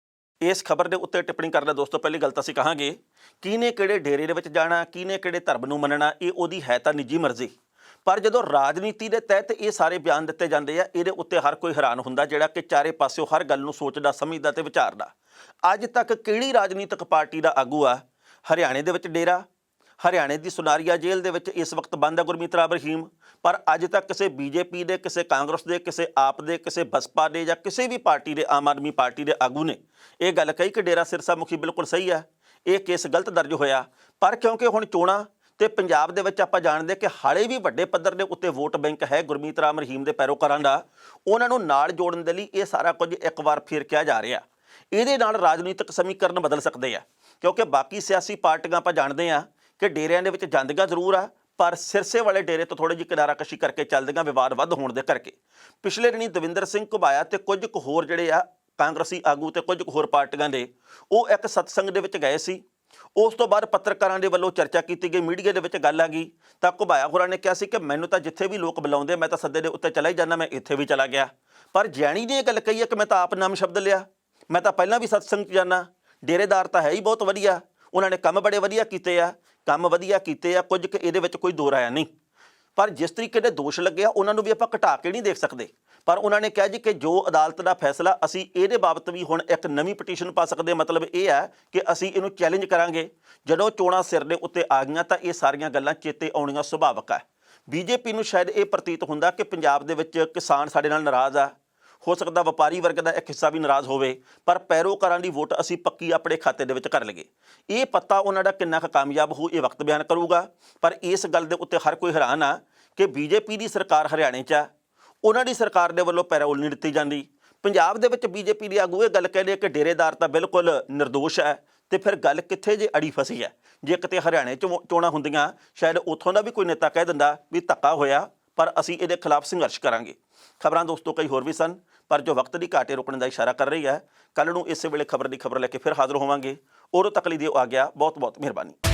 ਇਸ ਖਬਰ ਦੇ ਉੱਤੇ ਟਿੱਪਣੀ ਕਰਨਾ ਦੋਸਤੋ, ਪਹਿਲੀ ਗੱਲ ਤਾਂ ਅਸੀਂ ਕਹਾਂਗੇ ਕਿਹਨੇ ਕਿਹੜੇ ਡੇਰੇ ਦੇ ਵਿੱਚ ਜਾਣਾ, ਕਿਹਨੇ ਕਿਹੜੇ ਧਰਮ ਨੂੰ ਮੰਨਣਾ, ਇਹ ਉਹਦੀ ਹੈ ਤਾਂ ਨਿੱਜੀ ਮਰਜ਼ੀ। ਪਰ ਜਦੋਂ ਰਾਜਨੀਤੀ ਦੇ ਤਹਿਤ ਇਹ ਸਾਰੇ ਬਿਆਨ ਦਿੱਤੇ ਜਾਂਦੇ ਆ, ਇਹਦੇ ਉੱਤੇ ਹਰ ਕੋਈ ਹੈਰਾਨ ਹੁੰਦਾ ਜਿਹੜਾ ਕਿ ਚਾਰੇ ਪਾਸਿਓਂ ਹਰ ਗੱਲ ਨੂੰ ਸੋਚਦਾ, ਸਮਝਦਾ ਤੇ ਵਿਚਾਰਦਾ। ਅੱਜ ਤੱਕ ਕਿਹੜੀ ਰਾਜਨੀਤਿਕ ਪਾਰਟੀ ਦਾ ਆਗੂ ਆ ਹਰਿਆਣੇ ਦੇ ਵਿੱਚ ਡੇਰਾ, ਹਰਿਆਣੇ ਦੀ ਸੁਨਾਰੀਆ ਜੇਲ੍ਹ ਦੇ ਵਿੱਚ ਇਸ ਵਕਤ ਬੰਦ ਹੈ ਗੁਰਮੀਤ ਰਾਮ ਰਹੀਮ, ਪਰ ਅੱਜ ਤੱਕ ਕਿਸੇ ਬੀਜੇਪੀ ਦੇ, ਕਿਸੇ ਕਾਂਗਰਸ ਦੇ, ਕਿਸੇ ਆਪ ਦੇ, ਕਿਸੇ ਬਸਪਾ ਦੇ ਜਾਂ ਕਿਸੇ ਵੀ ਪਾਰਟੀ ਦੇ, ਆਮ ਆਦਮੀ ਪਾਰਟੀ ਦੇ ਆਗੂ ਨੇ ਇਹ ਗੱਲ ਕਹੀ ਕਿ ਡੇਰਾ ਸਿਰਸਾ ਮੁਖੀ ਬਿਲਕੁਲ ਸਹੀ ਹੈ, ਇਹ ਕੇਸ ਗਲਤ ਦਰਜ ਹੋਇਆ। ਪਰ ਕਿਉਂਕਿ ਹੁਣ ਚੋਣਾਂ ਤੇ ਪੰਜਾਬ ਦੇ ਵਿੱਚ ਆਪਾਂ ਜਾਣਦੇ ਕਿ ਹਾਲੇ ਵੀ ਵੱਡੇ ਪੱਧਰ ਦੇ ਉੱਤੇ ਵੋਟ ਬੈਂਕ ਹੈ ਗੁਰਮੀਤ ਰਾਮ ਰਹੀਮ ਦੇ ਪੈਰੋਕਾਰਾਂ ਦਾ, ਉਹਨਾਂ ਨੂੰ ਨਾਲ ਜੋੜਨ ਦੇ ਲਈ ਇਹ ਸਾਰਾ ਕੁਝ ਇੱਕ ਵਾਰ ਫਿਰ ਕਿਹਾ ਜਾ ਰਿਹਾ। ਇਹਦੇ ਨਾਲ ਰਾਜਨੀਤਿਕ ਸਮੀਕਰਨ ਬਦਲ ਸਕਦੇ ਆ, ਕਿਉਂਕਿ ਬਾਕੀ ਸਿਆਸੀ ਪਾਰਟੀਆਂ ਆਪਾਂ ਜਾਣਦੇ ਹਾਂ ਕਿ ਡੇਰਿਆਂ ਦੇ ਵਿੱਚ ਜਾਂਦੀਆਂ ਜ਼ਰੂਰ ਆ, ਪਰ ਸਿਰਸੇ ਵਾਲੇ ਡੇਰੇ ਤੋਂ ਥੋੜੀ ਜਿਹੀ ਕਿਨਾਰਾਕਸ਼ੀ ਕਰਕੇ ਚੱਲਦੀਆਂ, ਵਿਵਾਦ ਵੱਧ ਹੋਣ ਦੇ ਕਰਕੇ। ਪਿਛਲੇ ਦਿਨੀ ਦਵਿੰਦਰ ਸਿੰਘ ਘੁਬਾਇਆ ਤੇ ਕੁਝ ਕੁ ਹੋਰ ਜਿਹੜੇ ਆ ਕਾਂਗਰਸੀ ਆਗੂ ਤੇ ਕੁਝ ਕੁ ਹੋਰ ਪਾਰਟੀਆਂ ਦੇ, ਉਹ ਇੱਕ ਸਤਸੰਗ ਦੇ ਵਿੱਚ ਗਏ ਸੀ। ਉਸ ਤੋਂ ਬਾਅਦ ਪੱਤਰਕਾਰਾਂ ਦੇ ਵੱਲੋਂ ਚਰਚਾ ਕੀਤੀ ਗਈ, ਮੀਡੀਆ ਦੇ ਵਿੱਚ ਗੱਲ ਆ ਗਈ, ਤਾਂ ਘੁਬਾਇਆ ਹੋਰਾਂ ਨੇ ਕਿਹਾ ਸੀ ਕਿ ਮੈਨੂੰ ਤਾਂ ਜਿੱਥੇ ਵੀ ਲੋਕ ਬੁਲਾਉਂਦੇ ਮੈਂ ਤਾਂ ਸੱਦੇ ਦੇ ਉੱਤੇ ਚਲਾ ਹੀ ਜਾਂਦਾ, ਮੈਂ ਇੱਥੇ ਵੀ ਚਲਾ ਗਿਆ। ਪਰ ਜੈਣੀ ਨੇ ਇਹ ਗੱਲ ਕਹੀ ਹੈ ਕਿ ਮੈਂ ਤਾਂ ਆਪ ਨਾਮ ਸ਼ਬਦ ਲਿਆ, ਮੈਂ ਤਾਂ ਪਹਿਲਾਂ ਵੀ ਸਤਸੰਗ 'ਚ ਜਾਂਦਾ, ਡੇਰੇਦਾਰ ਤਾਂ ਹੈ ਹੀ ਬਹੁਤ ਵਧੀਆ, ਉਹਨਾਂ ਨੇ ਕੰਮ ਬੜੇ ਵਧੀਆ ਕੀਤੇ ਆ, ਕੰਮ ਵਧੀਆ ਕੀਤੇ ਆ, ਕੁਝ ਕੁ ਇਹਦੇ ਵਿੱਚ ਕੋਈ ਦੋ ਰਾਇਆ ਨਹੀਂ। ਪਰ ਜਿਸ ਤਰੀਕੇ ਦੇ ਦੋਸ਼ ਲੱਗੇ ਆ ਉਹਨਾਂ ਨੂੰ ਵੀ ਆਪਾਂ ਘਟਾ ਕੇ ਨਹੀਂ ਦੇਖ ਸਕਦੇ। ਪਰ ਉਹਨਾਂ ਨੇ ਕਿਹਾ ਜੀ ਕਿ ਜੋ ਅਦਾਲਤ ਦਾ ਫੈਸਲਾ, ਅਸੀਂ ਇਹਦੇ ਬਾਬਤ ਵੀ ਹੁਣ ਇੱਕ ਨਵੀਂ ਪਟੀਸ਼ਨ ਪਾ ਸਕਦੇ। ਮਤਲਬ ਇਹ ਹੈ ਕਿ ਅਸੀਂ ਇਹਨੂੰ ਚੈਲੰਜ ਕਰਾਂਗੇ। ਜਦੋਂ ਚੋਣਾਂ ਸਿਰ ਦੇ ਉੱਤੇ ਆ ਗਈਆਂ ਤਾਂ ਇਹ ਸਾਰੀਆਂ ਗੱਲਾਂ ਚੇਤੇ ਆਉਣੀਆਂ ਸੁਭਾਵਿਕ ਹੈ। ਬੀਜੇਪੀ ਨੂੰ ਸ਼ਾਇਦ ਇਹ ਪ੍ਰਤੀਤ ਹੁੰਦਾ ਕਿ ਪੰਜਾਬ ਦੇ ਵਿੱਚ ਕਿਸਾਨ ਸਾਡੇ ਨਾਲ ਨਾਰਾਜ਼ ਆ, ਹੋ ਸਕਦਾ ਵਪਾਰੀ ਵਰਗ ਦਾ ਇੱਕ ਹਿੱਸਾ ਵੀ ਨਾਰਾਜ਼ ਹੋਵੇ, ਪਰ ਪੈਰੋਕਾਰਾਂ ਦੀ ਵੋਟ ਅਸੀਂ ਪੱਕੀ ਆਪਣੇ ਖਾਤੇ ਦੇ ਵਿੱਚ ਕਰ ਲਈਏ। ਇਹ ਪਤਾ ਉਹਨਾਂ ਦਾ ਕਿੰਨਾ ਕੁ ਕਾਮਯਾਬ ਹੋ, ਇਹ ਵਕਤ ਬਿਆਨ ਕਰੂਗਾ। ਪਰ ਇਸ ਗੱਲ ਦੇ ਉੱਤੇ ਹਰ ਕੋਈ ਹੈਰਾਨ ਆ ਕਿ ਬੀਜੇਪੀ ਦੀ ਸਰਕਾਰ ਹਰਿਆਣੇ 'ਚ ਆ, ਉਹਨਾਂ ਦੀ ਸਰਕਾਰ ਦੇ ਵੱਲੋਂ ਪੈਰੋਲ ਨਹੀਂ ਦਿੱਤੀ ਜਾਂਦੀ। ਪੰਜਾਬ ਦੇ ਵਿੱਚ ਬੀਜੇਪੀ ਦੇ ਆਗੂ ਇਹ ਗੱਲ ਕਹਿੰਦੇ ਕਿ ਡੇਰੇਦਾਰ ਤਾਂ ਬਿਲਕੁਲ ਨਿਰਦੋਸ਼ ਹੈ, ਤੇ ਫਿਰ ਗੱਲ ਕਿੱਥੇ ਜੇ ਅੜੀ ਫਸੀ ਹੈ। ਜੇ ਕਿਤੇ ਹਰਿਆਣੇ 'ਚ ਚੋਣਾਂ ਹੁੰਦੀਆਂ, ਸ਼ਾਇਦ ਉੱਥੋਂ ਦਾ ਵੀ ਕੋਈ ਨੇਤਾ ਕਹਿ ਦਿੰਦਾ ਵੀ ਧੱਕਾ ਹੋਇਆ, ਪਰ ਅਸੀਂ ਇਹਦੇ ਖਿਲਾਫ ਸੰਘਰਸ਼ ਕਰਾਂਗੇ। ਖਬਰਾਂ ਦੋਸਤੋ ਕਈ ਹੋਰ ਵੀ ਸਨ, ਪਰ ਜੋ ਵਕਤ ਦੀ ਘਾਟੇ ਰੁਕਣ ਦਾ ਇਸ਼ਾਰਾ ਕਰ ਰਹੀ ਹੈ। ਕੱਲ੍ਹ ਨੂੰ ਇਸੇ ਵੇਲੇ ਖਬਰ ਦੀ ਖਬਰ ਲੈ ਕੇ ਫਿਰ ਹਾਜ਼ਰ ਹੋਵਾਂਗੇ। ਉਦੋਂ ਤੱਕ ਲਈ ਦਿਓ ਆ ਗਿਆ, ਬਹੁਤ ਬਹੁਤ ਮਿਹਰਬਾਨੀ।